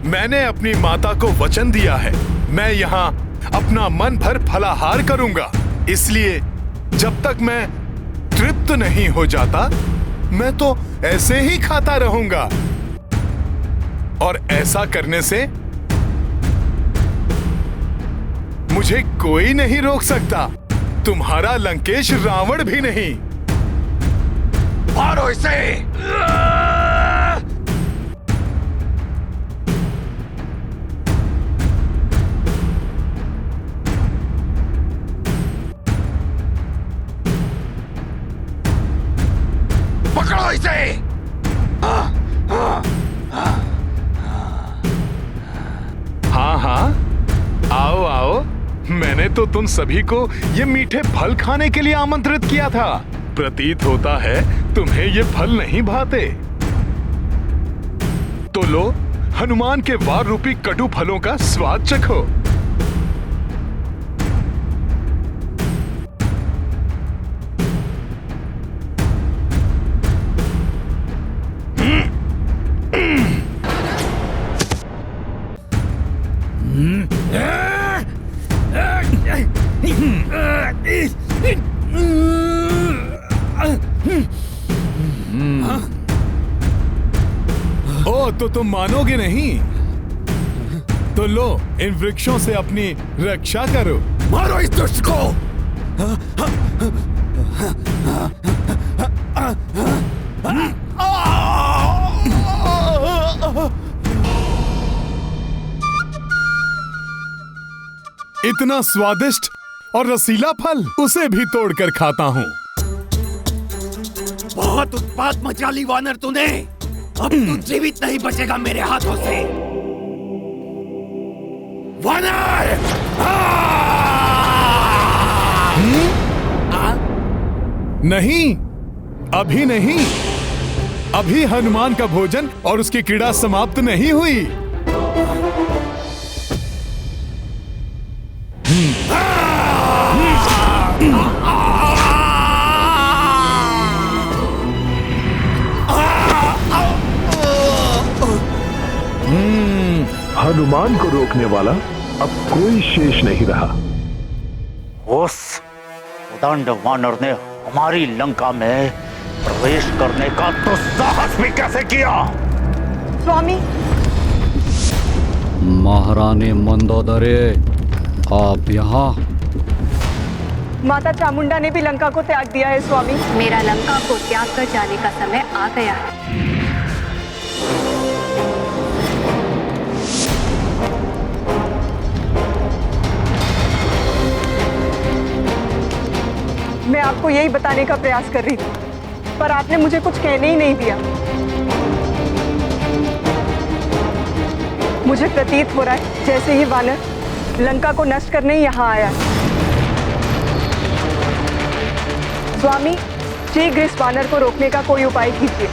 मैंने अपनी माता को वचन दिया है, मैं यहाँ अपना मन भर फलाहार करूंगा, इसलिए जब तक मैं तृप्त नहीं हो जाता मैं तो ऐसे ही खाता रहूंगा। और ऐसा करने से मुझे कोई नहीं रोक सकता, तुम्हारा लंकेश रावण भी नहीं। मारो इसे। पकड़ो इसे। हाँ हाँ, आओ आओ, मैंने तो तुम सभी को ये मीठे फल खाने के लिए आमंत्रित किया था। प्रतीत होता है तुम्हें ये फल नहीं भाते। तो लो, हनुमान के वार रूपी कटु फलों का स्वाद चखो। तो तुम मानोगे नहीं। तो लो, इन वृक्षों से अपनी रक्षा करो। मारो इस दुष्ट को। इतना स्वादिष्ट और रसीला फल, उसे भी तोड़कर खाता हूँ। बहुत उत्पात मचा ली वानर तूने। अब तू जीवित नहीं बचेगा मेरे हाथों से। वानर! नहीं, अभी नहीं। अभी हनुमान का भोजन और उसकी क्रीड़ा समाप्त नहीं हुई। हनुमान को रोकने वाला अब कोई शेष नहीं रहा। उस उदंड वानर ने हमारी लंका में प्रवेश करने का तो साहस भी कैसे किया? स्वामी, महारानी मंदोदरी, आप यहाँ? माता चामुंडा ने भी लंका को त्याग दिया है स्वामी। मेरा लंका को त्याग कर जाने का समय आ गया है। मैं आपको यही बताने का प्रयास कर रही थी, पर आपने मुझे कुछ कहने ही नहीं दिया। मुझे प्रतीत हो रहा है जैसे ही वानर लंका को नष्ट करने ही यहाँ आया है। स्वामी, शीघ्र इस वानर को रोकने का कोई उपाय कीजिए।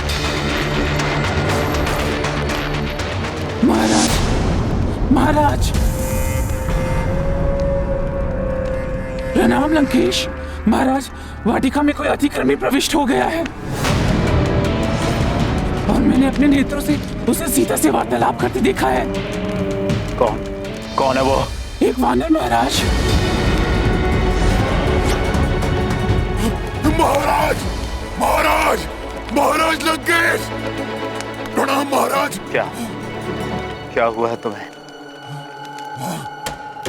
महाराज, महाराज, प्रणाम लंकेश। महाराज, वाटिका में कोई अतिक्रमी प्रविष्ट हो गया है और मैंने अपने नेत्रों से उसे सीता से वार्तालाप करते देखा है। कौन है वो? एक वानर महाराज। महाराज, महाराज, महाराज लंकेश, प्रणाम महाराज। क्या हुआ है तुम्हें?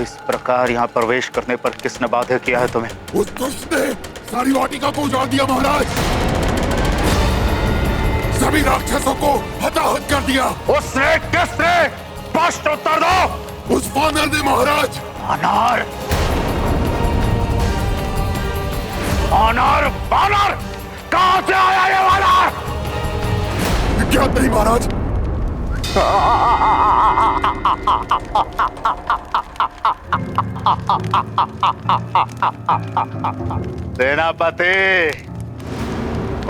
इस प्रकार यहाँ प्रवेश करने पर किसने बाध्य किया है तुम्हें? उस दुष्ट ने सारी वाटिका को उजाड़ दिया महाराज। सभी राक्षसों को हताहत कर दिया। उसने? किसने? स्पष्ट उत्तर दो। उस वानर ने महाराज। वानर? वानर? वानर? कहाँ से आया ये वानर? ज्ञात नहीं महाराज। सेनापति,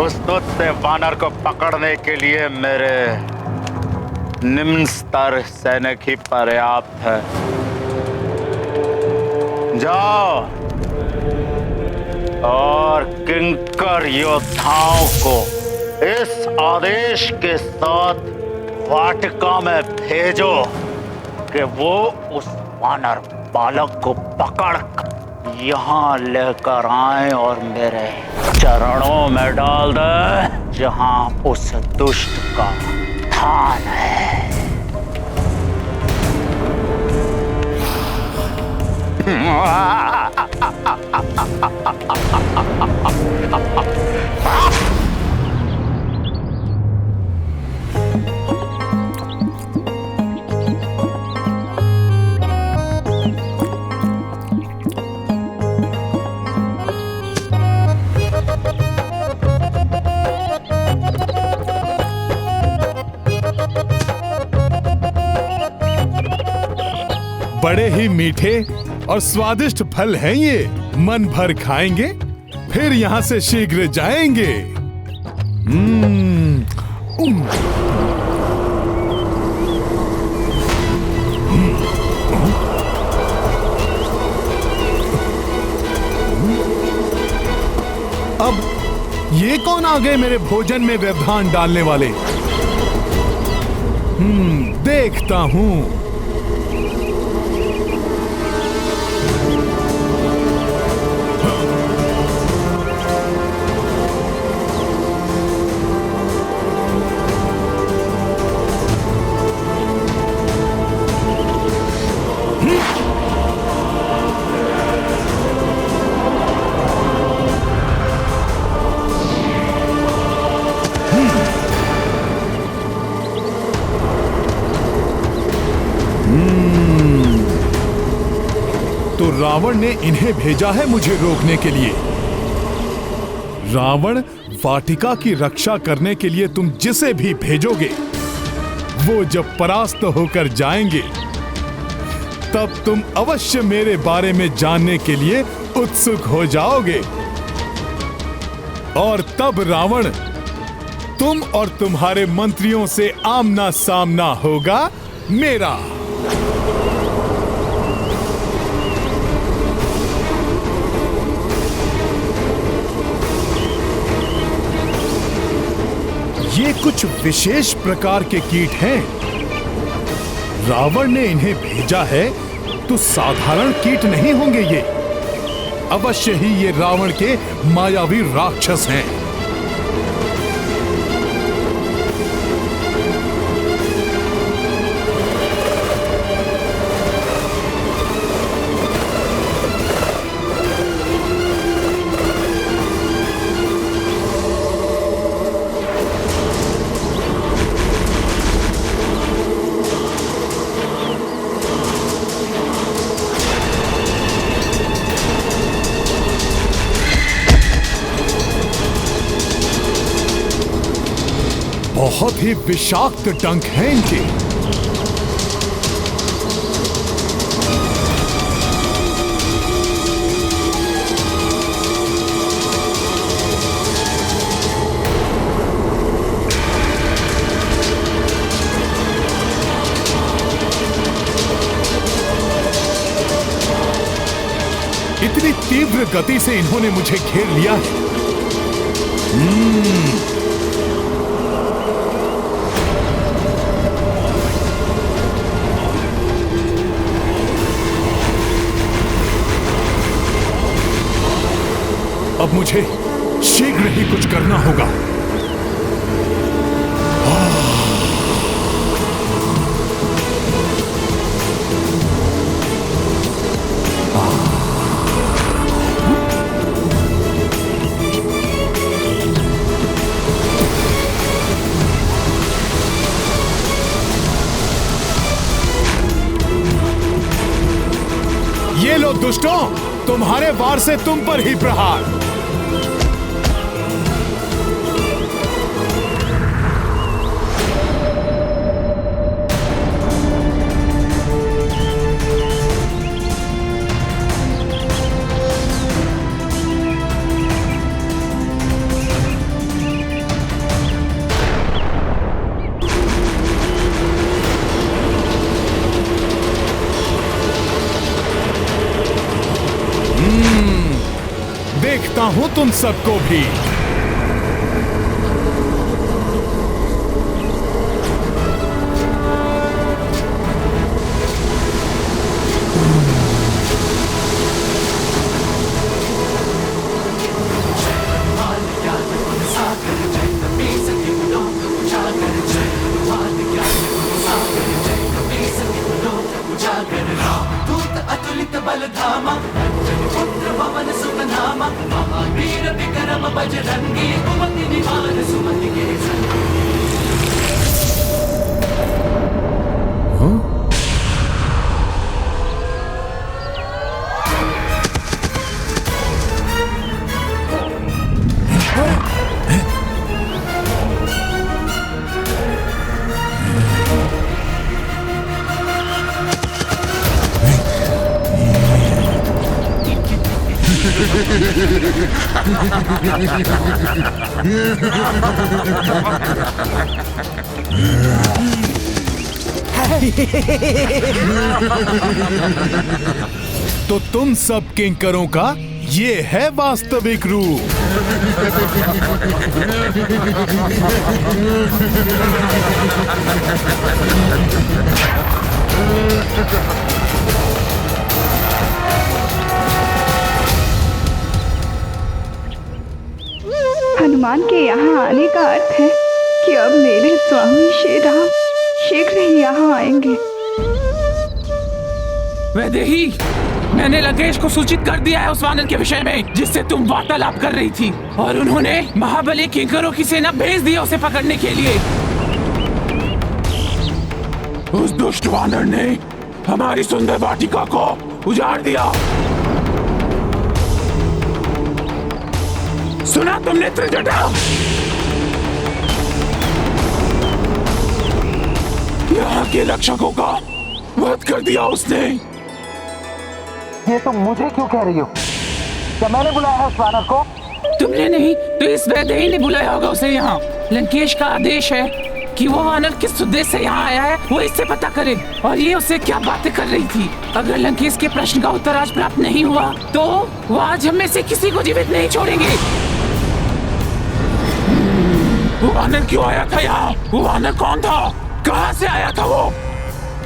उस दुष्ट वानर को पकड़ने के लिए मेरे निम्न स्तर सैनिक ही पर्याप्त है। जाओ और किंकर योद्धाओं को इस आदेश के साथ वाटिका में भेजो कि वो उस वानर बालक को पकड़ यहाँ लेकर आए और मेरे चरणों में डाल दे, जहाँ उस दुष्ट का स्थान है। बड़े ही मीठे और स्वादिष्ट फल हैं ये। मन भर खाएंगे, फिर यहाँ से शीघ्र जाएंगे। अब ये कौन आ गए मेरे भोजन में व्यवधान डालने वाले? देखता हूँ। रावण ने इन्हें भेजा है मुझे रोकने के लिए। रावण वाटिका की रक्षा करने के लिए तुम जिसे भी भेजोगे, वो जब परास्त होकर जाएंगे तब तुम अवश्य मेरे बारे में जानने के लिए उत्सुक हो जाओगे। और तब रावण तुम और तुम्हारे मंत्रियों से आमना सामना होगा मेरा। ये कुछ विशेष प्रकार के कीट हैं। रावण ने इन्हें भेजा है तो साधारण कीट नहीं होंगे ये। अवश्य ही ये रावण के मायावी राक्षस हैं। बहुत ही विषाक्त डंक हैं इनके। इतनी तीव्र गति से इन्होंने मुझे घेर लिया है। अब मुझे शीघ्र ही कुछ करना होगा। ये लो दुष्टों, तुम्हारे वार से तुम पर ही प्रहार। देखता हूं तुम सबको भी। अतुलित बलधामा पुत्र पवन सुत नामा महावीर विक्रम बजरंगी कुमति निवार सुमति के संगी। तो तुम सब किंकरों का ये है वास्तविक रूप। हनुमान के यहाँ आने का अर्थ है कि अब मेरे स्वामी श्री राम शीघ्र ही यहाँ आएंगे। वैदेही, मैंने लंकेश को सूचित कर दिया है उस वानर के विषय में जिससे तुम वार्तालाप कर रही थी, और उन्होंने महाबली किंकरों की सेना भेज दी उसे पकड़ने के लिए। उस दुष्ट वानर ने हमारी सुंदर वाटिका को उजाड़ दिया। सुना तुमने त्रिजटा? यहाँ के रक्षकों का वध कर दिया उसने। ये तुम मुझे क्यों कह रही हो? क्या मैंने बुलाया है उस वानर को? तुमने नहीं तो इस वैदेही ने बुलाया होगा उसे यहाँ। लंकेश का आदेश है कि वो वानर किस उद्देश्य से यहाँ आया है वो इससे पता करे। और ये उससे क्या बातें कर रही थी। अगर लंकेश के प्रश्न का उत्तर आज प्राप्त नहीं हुआ तो वो आज हम में से किसी को जीवित नहीं छोड़ेंगे। वो वानर क्यों आया था यहाँ? वो वानर कौन था? कहाँ से आया था वो?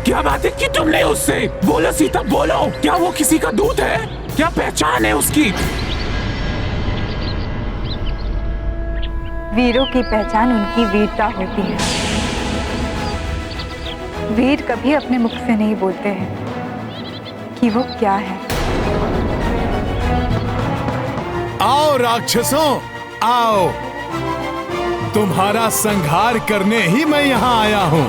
क्या बातें की तुमने उससे? बोलो सीता बोलो, क्या वो किसी का दूत है? क्या पहचान है उसकी? वीरों की पहचान उनकी वीरता होती है। वीर कभी अपने मुख से नहीं बोलते हैं कि वो क्या है। आओ राक्षसों, आओ, तुम्हारा संहार करने ही मैं यहाँ आया हूँ।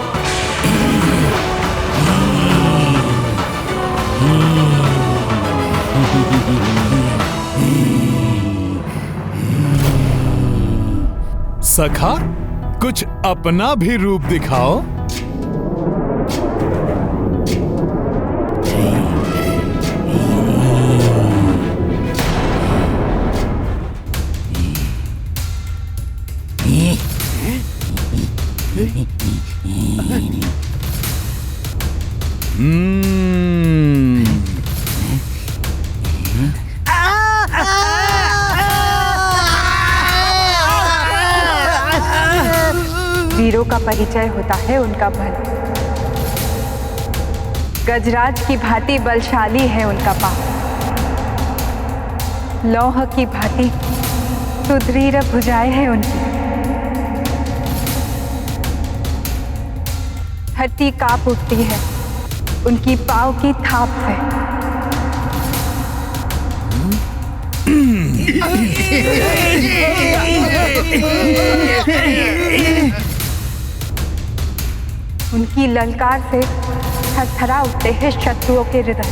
सखा, कुछ अपना भी रूप दिखाओ। वीरों का परिचय होता है उनका बल। गजराज की भांति बलशाली है उनका पांव, लौह की भांति सुदृढ़ भुजाएं हैं उनकी। धरती कांप उठती है उनकी पांव की थाप से। उनकी ललकार से थरथरा उठते हैं शत्रुओं के हृदय।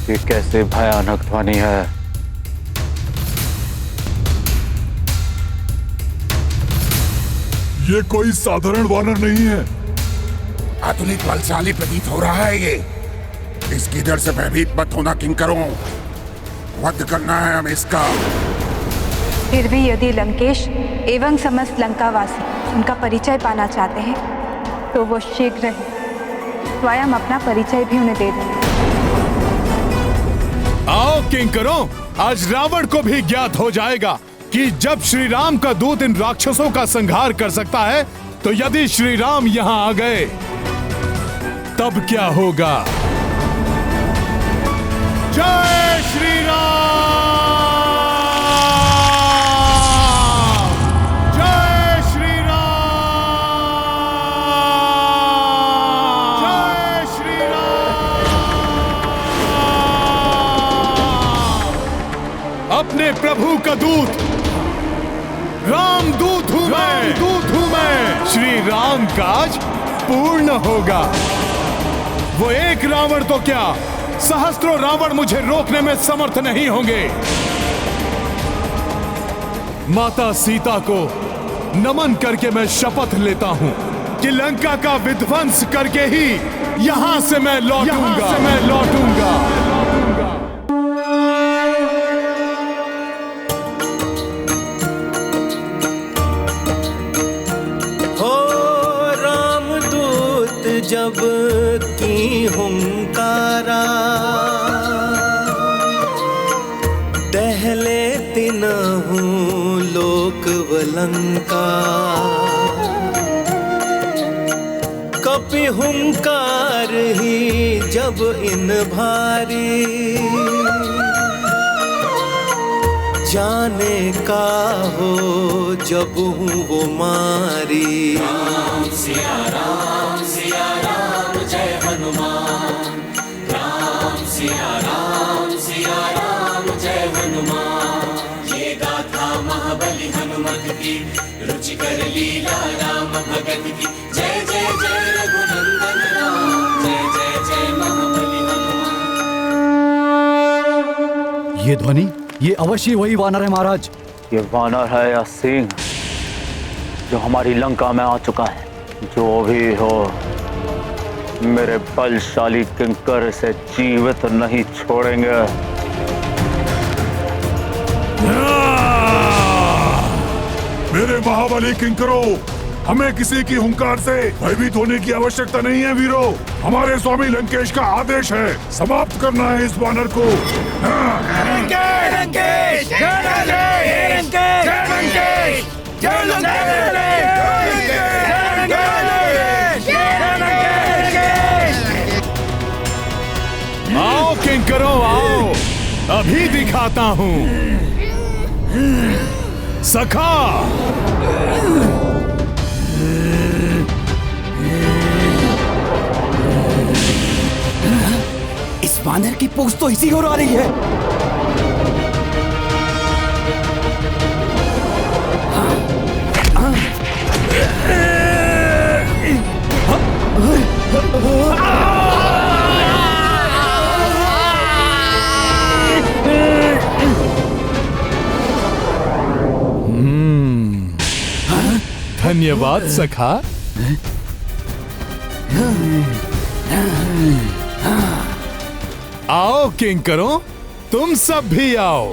ये कैसे भयानक ध्वनि है? ये कोई साधारण वानर नहीं है। आधुनिक बलशाली प्रतीत हो रहा है ये। इसकी डर से भयभीत मत होना किंकरों, वध करना है हमें इसका। फिर भी यदि लंकेश एवं समस्त लंकावासी उनका परिचय पाना चाहते हैं तो वो शीघ्र ही स्वयं अपना परिचय भी उन्हें दे देंगे। आओ किंकरों, आज रावण को भी ज्ञात हो जाएगा कि जब श्री राम का दूत इन राक्षसों का संहार कर सकता है तो यदि श्री राम यहाँ आ गए तब क्या होगा। जय श्री राम! जय श्री राम! जय श्री राम! अपने प्रभु का दूत राम दूत हूं मैं। श्री राम काज पूर्ण होगा। वो एक रावण तो क्या, सहस्त्रों रावण मुझे रोकने में समर्थ नहीं होंगे। माता सीता को नमन करके मैं शपथ लेता हूं कि लंका का विध्वंस करके ही यहां से मैं लौटूंगा। जब की हुंकारा टहले तिनहु लोक वलंका, कपि हुंकार ही जब इन भारी, जाने का हो जब हूँ वो मारी। राम सिया राम जय हनुमान, राम सिया राम जय हनुमान। ये गाथा महाबली हनुमत की, रुचिकर लीला राम भगत की। जय जय जय रघुनंदन राम, जय जय जय महाबली हनुमान। ये ध्वनि, ये अवश्य वही वानर है महाराज। ये वानर है या सिंह जो हमारी लंका में आ चुका है? जो भी हो, मेरे बलशाली किंकर इसे जीवित नहीं छोड़ेंगे। मेरे महाबली किंकरों, हमें किसी की हुंकार से भयभीत होने की आवश्यकता नहीं है वीरों। हमारे स्वामी लंकेश का आदेश है, समाप्त करना है इस वानर को। आओ किंकरों आओ, अभी दिखाता हूँ। सखा, इस वानर की पूंछ तो इसी ओर आ रही है। धन्यवाद सखा। आओ किंकरों, तुम सब भी आओ।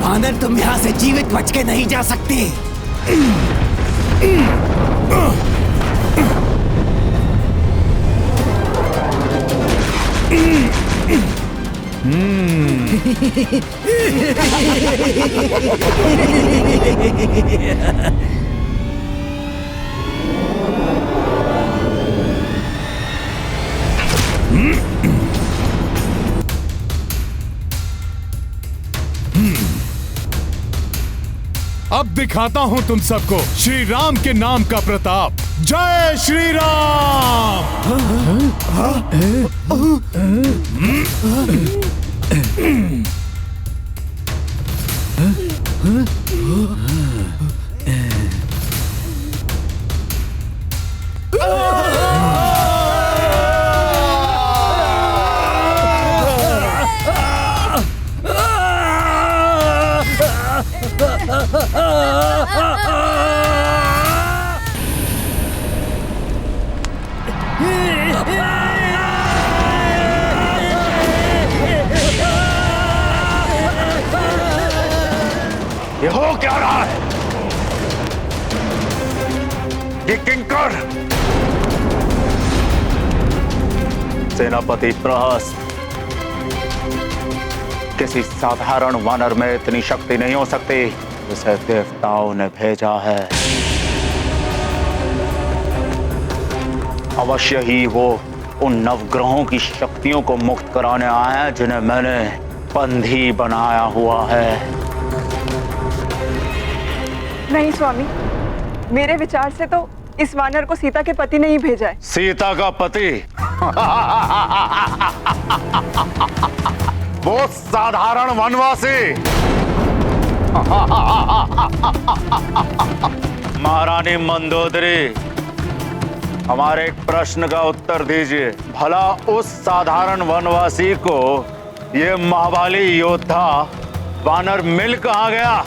वानर, तुम यहाँ से जीवित बच के नहीं जा सकते। अब दिखाता हूं तुम सबको श्री राम के नाम का प्रताप। जय श्री राम। ये हो क्या रहा है? ये किंकर सेनापति प्रहस्त, किसी साधारण वानर में इतनी शक्ति नहीं हो सकती जिसे देवताओं ने भेजा है। अवश्य ही वो उन नवग्रहों की शक्तियों को मुक्त कराने आया है जिन्हें मैंने बंधी बनाया हुआ है। नहीं स्वामी, मेरे विचार से तो इस वानर को सीता के पति ने ही भेजा है। सीता का पति? वो साधारण वनवासी? महारानी मंदोदरी, हमारे एक प्रश्न का उत्तर दीजिए। भला उस साधारण वनवासी को ये महाबली योद्धा वानर मिल कहाँ गया?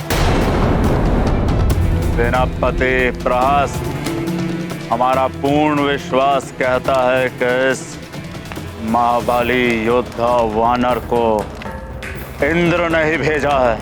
सेनापति प्रहस्त, हमारा पूर्ण विश्वास कहता है कि इस महाबली योद्धा वानर को इंद्र ने ही भेजा है।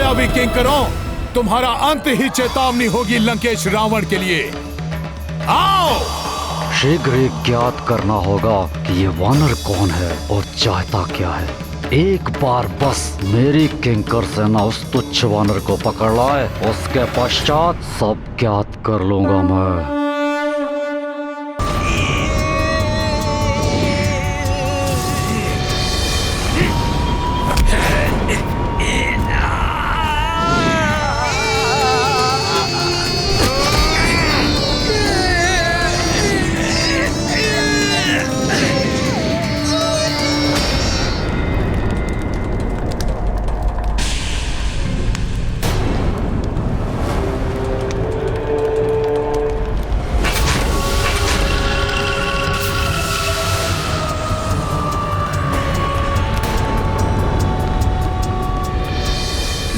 मायावी किंकरों, तुम्हारा अंत ही चेतावनी होगी लंकेश रावण के लिए। आओ! शीघ्र ही ज्ञात करना होगा कि ये वानर कौन है और चाहता क्या है। एक बार बस मेरी किंकर सेना उस तुच्छ वानर को पकड़ लाए, उसके पश्चात सब ज्ञात कर लूंगा मैं।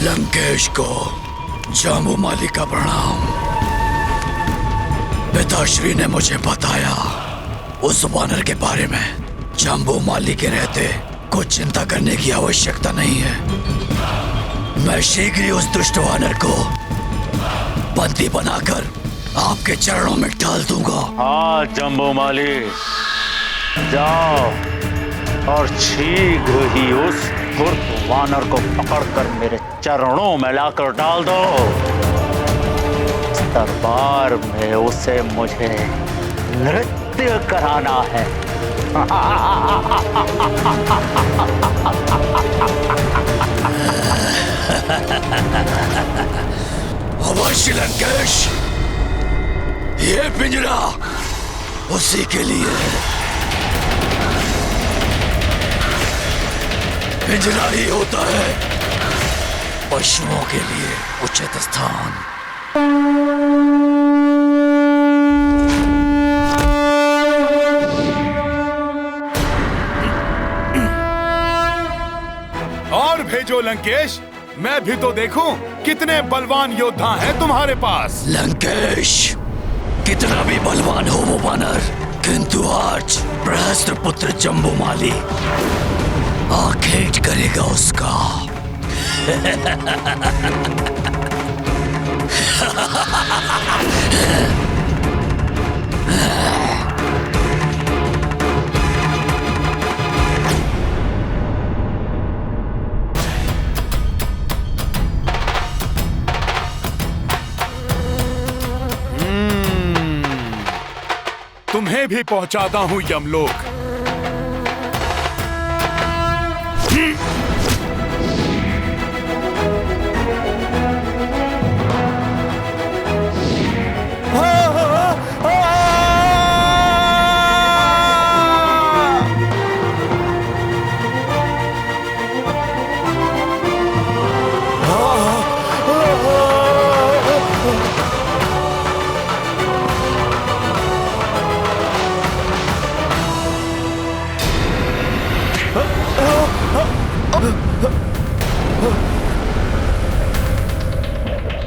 लंकेश को जाम्बूमाली का प्रणाम। पिताश्री ने मुझे बताया उस वानर के बारे में। जाम्बूमाली के रहते कुछ चिंता करने की आवश्यकता नहीं है। मैं शीघ्र ही उस दुष्ट वानर को बंदी बनाकर आपके चरणों में डाल दूंगा। हाँ जाम्बूमाली, जाओ और शीघ्र ही उस धूर्त वानर को पकड़कर मेरे चरणों में लाकर डाल दो। इस दरबार में उसे मुझे नृत्य कराना है। अवश्य लंकेश, ये पिंजरा उसी के लिए है। पिंजरा ही होता है पशुओं के लिए उचित स्थान। और भेजो लंकेश, मैं भी तो देखूं कितने बलवान योद्धा हैं तुम्हारे पास। लंकेश कितना भी बलवान हो वो वानर, किंतु आज प्रहस्त्र पुत्र जाम्बूमाली आखेट करेगा उसका। तुम्हें भी पहुंचाता हूं यमलोक।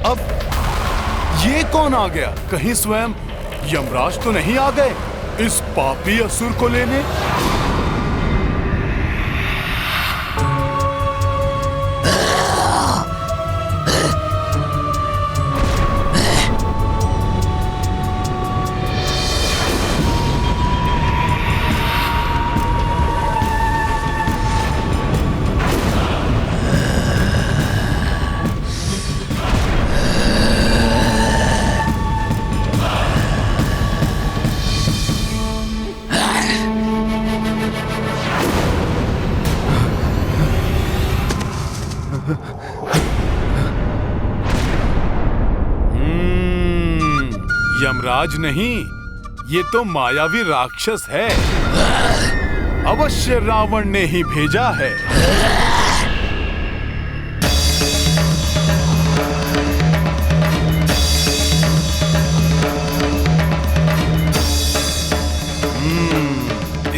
अब ये कौन आ गया? कहीं स्वयं यमराज तो नहीं आ गए इस पापी असुर को लेने? यमराज नहीं, ये तो मायावी राक्षस है। अवश्य रावण ने ही भेजा है।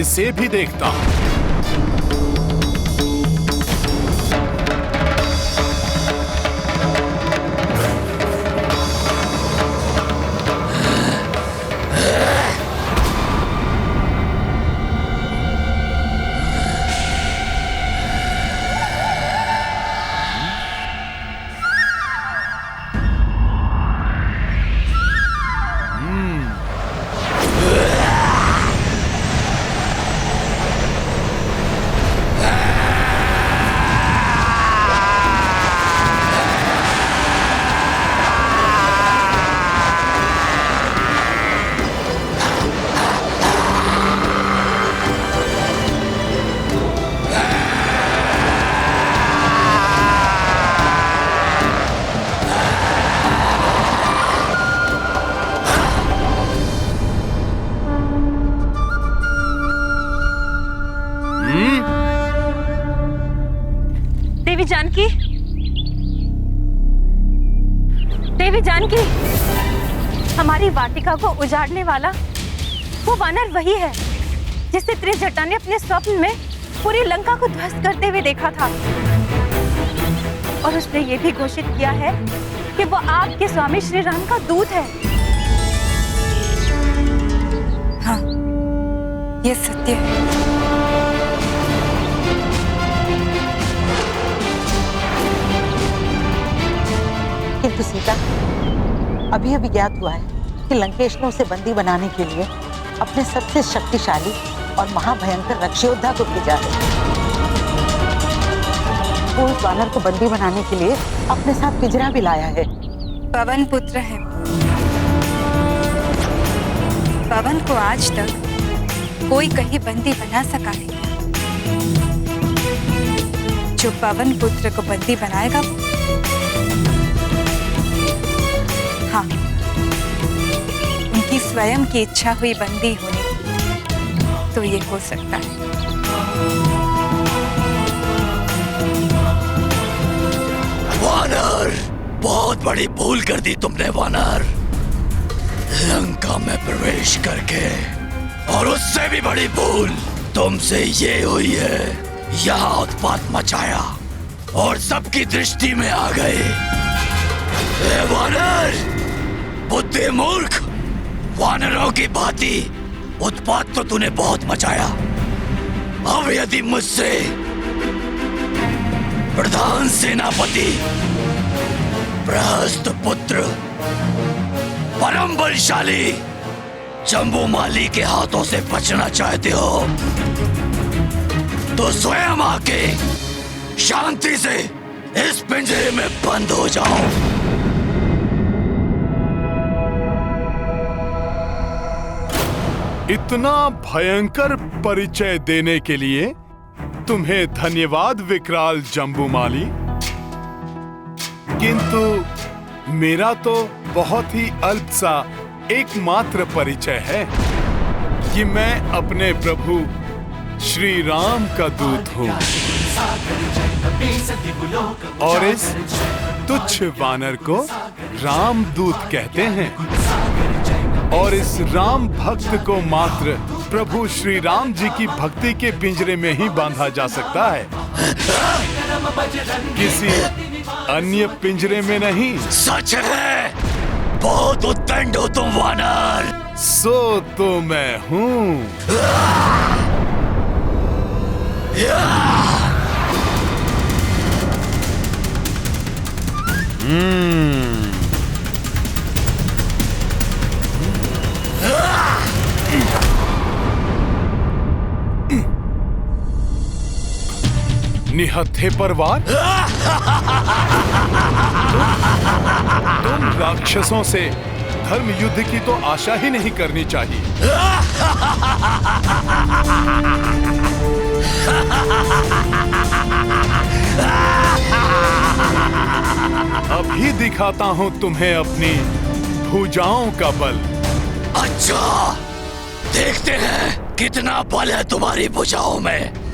इसे भी देखता हूं। देवी जानकी, हमारी वाटिका को उजाड़ने वाला वो वानर वही है जिसे त्रिजटा ने अपने स्वप्न में पूरी लंका को ध्वस्त करते हुए देखा था। और उसने ये भी घोषित किया है कि वो आपके स्वामी श्री राम का दूत है। हाँ, ये सत्य है। किंतु सीता, अभी अभी ज्ञात हुआ है कि लंकेश ने उसे बंदी बनाने के लिए अपने सबसे शक्तिशाली और महाभयंकर रक्षयोद्धा को भेजा है। वो उस वानर को बंदी बनाने के लिए अपने साथ पिंजरा भी लाया है। पवन पुत्र है। पवन को आज तक कोई कहीं बंदी बना सका नहीं। जो पवन पुत्र को बंदी बनाएगा, हाँ, उनकी स्वयं की इच्छा हुई बंदी होने तो ये हो सकता है। वानर, बहुत बड़ी भूल कर दी तुमने वानर। लंका में प्रवेश करके, और उससे भी बड़ी भूल तुमसे ये हुई है, यहाँ उत्पात मचाया और सबकी दृष्टि में आ गए। वानर, बुद्धि मूर्ख, वानरों की भांति उत्पात तो तूने बहुत मचाया। अब यदि मुझसे प्रधान सेनापति प्रहस्त पुत्र परम बलशाली जम्बूमाली के हाथों से बचना चाहते हो तो स्वयं आके शांति से इस पिंजरे में बंद हो जाओ। इतना भयंकर परिचय देने के लिए तुम्हें धन्यवाद विकराल जम्बूमाली। किंतु मेरा तो बहुत ही अल्प सा एकमात्र परिचय है कि मैं अपने प्रभु श्री राम का दूत हूँ और इस तुच्छ वानर को राम दूत कहते हैं। और इस राम भक्त को मात्र प्रभु श्री राम जी की भक्ति के पिंजरे में ही बांधा जा सकता है, किसी अन्य पिंजरे में नहीं। सच है, बहुत उद्दंड हो तुम वानर। सो तो मैं हूँ। निहत्थे पर वार। तुम राक्षसों से धर्म युद्ध की तो आशा ही नहीं करनी चाहिए। अभी दिखाता हूँ तुम्हें अपनी भुजाओं का बल। अच्छा, देखते हैं कितना बल है तुम्हारी भुजाओं में।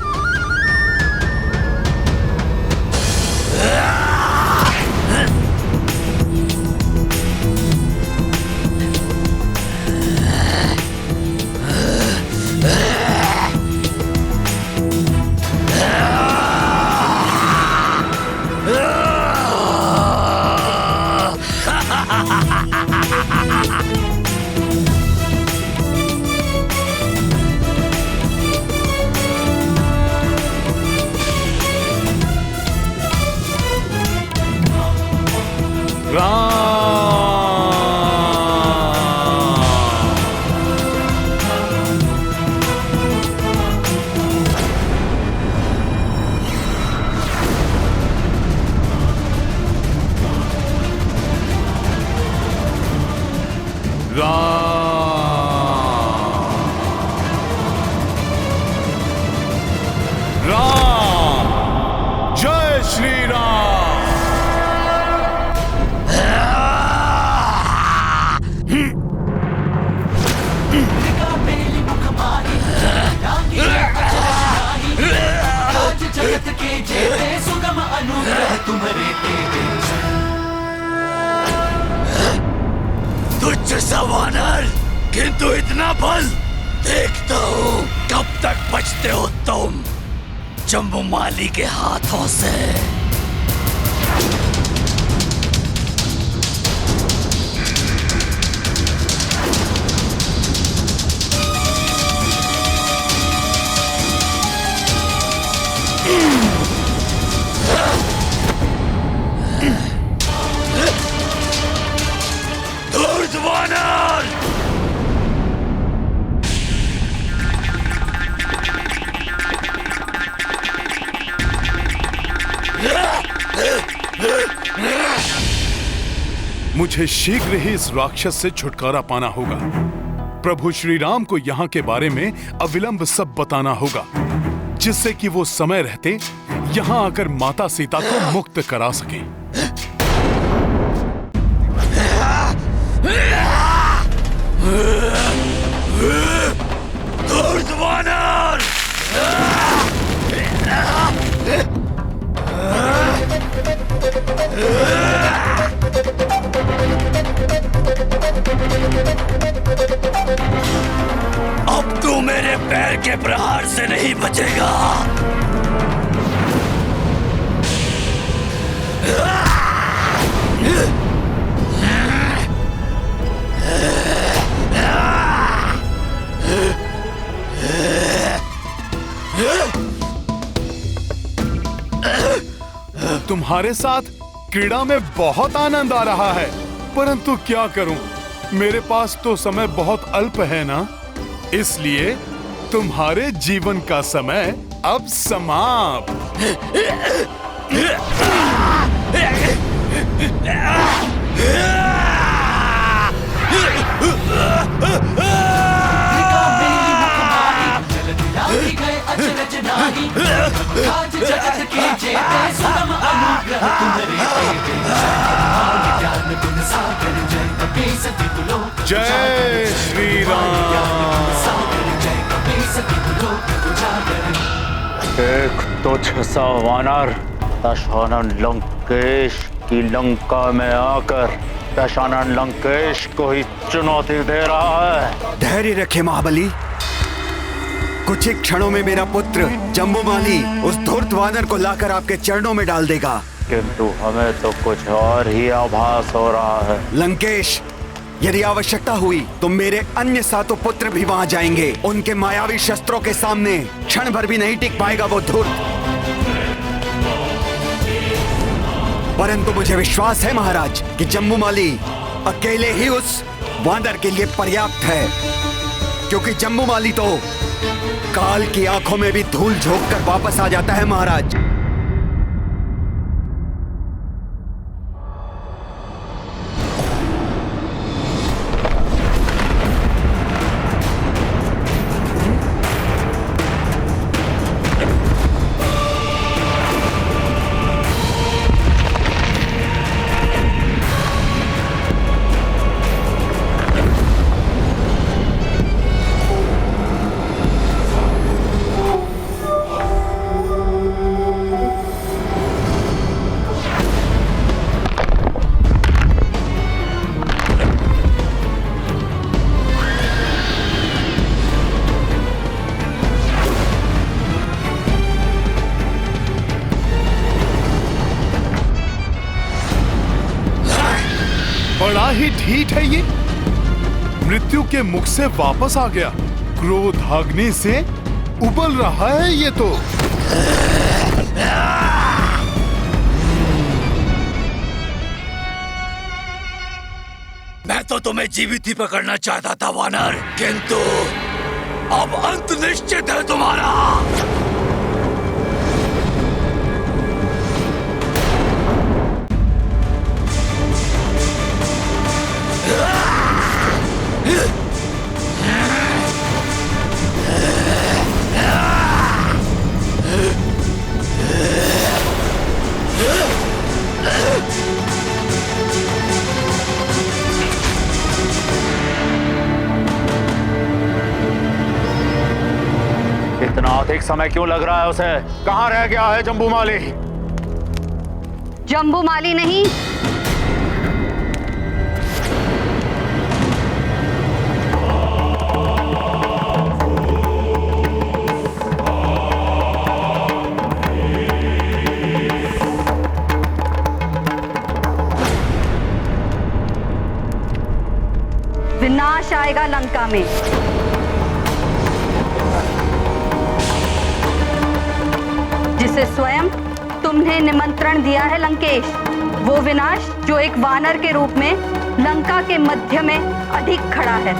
सा वानर, किंतु इतना बल। देखता हूँ कब तक बचते हो तुम जम्बूमाली के हाथों से। वानर! मुझे शीघ्र ही इस राक्षस से छुटकारा पाना होगा। प्रभु श्री राम को यहाँ के बारे में अविलंब सब बताना होगा, जिससे कि वो समय रहते यहाँ आकर माता सीता को मुक्त करा सकें। वानर! अब तू मेरे पैर के प्रहार से नहीं बचेगा। तुम्हारे साथ क्रीड़ा में बहुत आनंद आ रहा है, परंतु क्या करूं, मेरे पास तो समय बहुत अल्प है ना, इसलिए तुम्हारे जीवन का समय अब समाप्त। जय श्री राम। एक तुच्छ सा वानर दशानन लंकेश की लंका में आकर दशानन लंकेश को ही चुनौती दे रहा है। धैर्य रखे महाबली, कुछ ही क्षणों में मेरा पुत्र जम्बूमाली उस धूर्त वानर को लाकर आपके चरणों में डाल देगा। किंतु हमें तो कुछ और ही आभास हो रहा है। लंकेश, यदि आवश्यकता हुई तो मेरे अन्य सातों पुत्र भी वहां जाएंगे। उनके मायावी शस्त्रों के सामने क्षण भर भी नहीं टिक पाएगा वो धूर्त। परंतु मुझे विश्वास है महाराज कि जम्बूमाली अकेले ही उस वानर के लिए पर्याप्त है, क्योंकि जम्बूमाली तो काल की आंखों में भी धूल झोंक कर वापस आ जाता है महाराज। बड़ा ही ढीठ है ये, मृत्यु के मुख से वापस आ गया। क्रोधाग्नि से उबल रहा है ये तो। मैं तो तुम्हें जीवित ही पकड़ना चाहता था वानर, किंतु अब अंत निश्चित है तुम्हारा। इतना अधिक समय क्यों लग रहा है उसे? कहाँ रह गया है जम्बूमाली? जम्बूमाली नहीं, विनाश आएगा लंका में। जिसे स्वयं तुमने निमंत्रण दिया है लंकेश, वो विनाश जो एक वानर के रूप में लंका के मध्य में अधिक खड़ा है।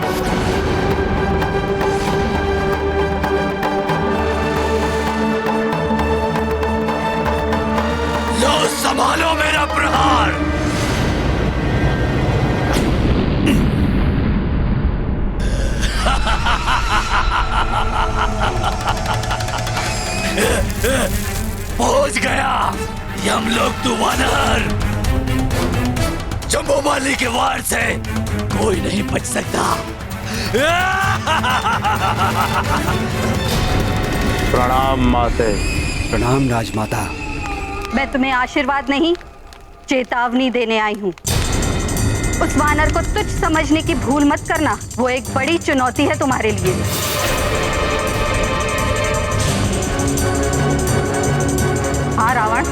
लो संभालो मेरा प्रहार। पहुंच गया यमलोक तू वानर। जम्बूमाली के वार से कोई नहीं बच सकता। प्रणाम माते। प्रणाम राजमाता। मैं तुम्हें आशीर्वाद नहीं, चेतावनी देने आई हूँ। उस वानर को तुच्छ समझने की भूल मत करना, वो एक बड़ी चुनौती है तुम्हारे लिए। हाँ रावण,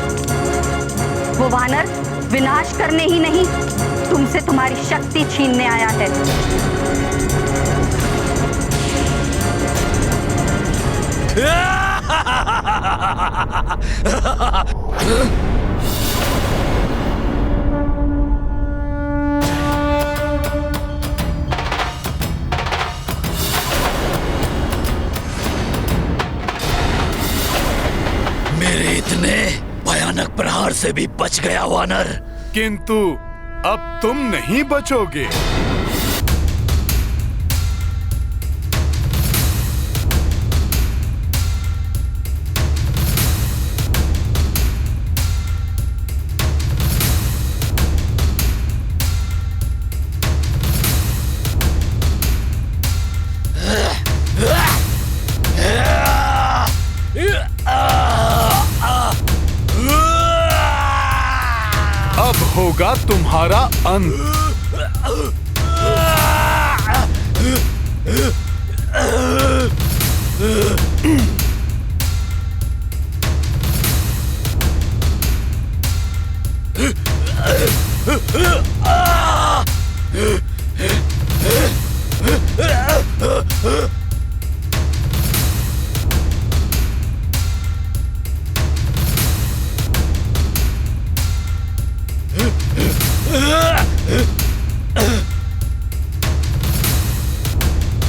वो वानर विनाश करने ही नहीं, तुमसे तुम्हारी शक्ति छीनने आया है। मेरे इतने भयानक प्रहार से भी बच गया वानर। किंतु अब तुम नहीं बचोगे। अब होगा तुम्हारा अंत।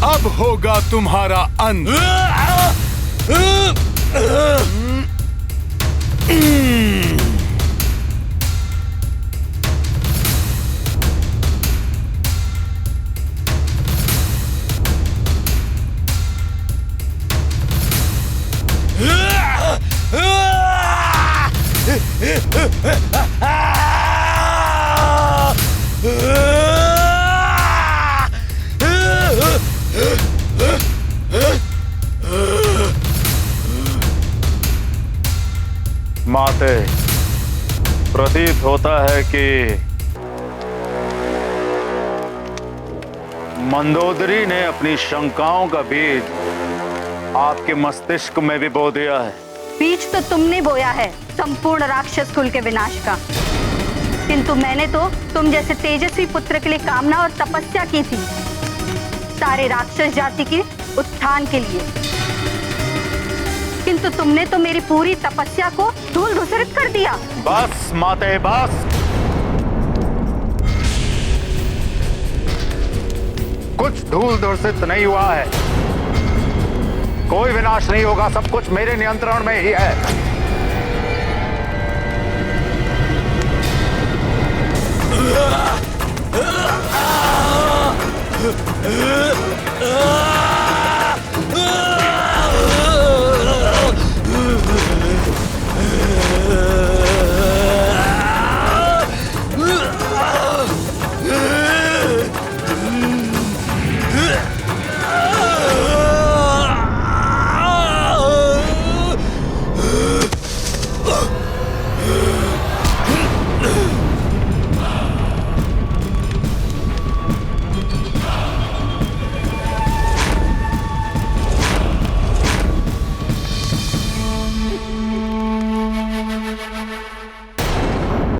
अब होगा तुम्हारा अंत। माते, प्रतीत होता है कि मंदोदरी ने अपनी शंकाओं का बीज आपके मस्तिष्क में भी बो दिया है। बीज तो तुमने बोया है संपूर्ण राक्षस कुल के विनाश का, किंतु मैंने तो तुम जैसे तेजस्वी पुत्र के लिए कामना और तपस्या की थी, सारे राक्षस जाति के उत्थान के लिए। किंतु तुमने तो मेरी पूरी तपस्या को धूल धूसरित कर दिया। बस माते बस। कुछ धूल धूसरित नहीं हुआ है, कोई विनाश नहीं होगा, सब कुछ मेरे नियंत्रण में ही है।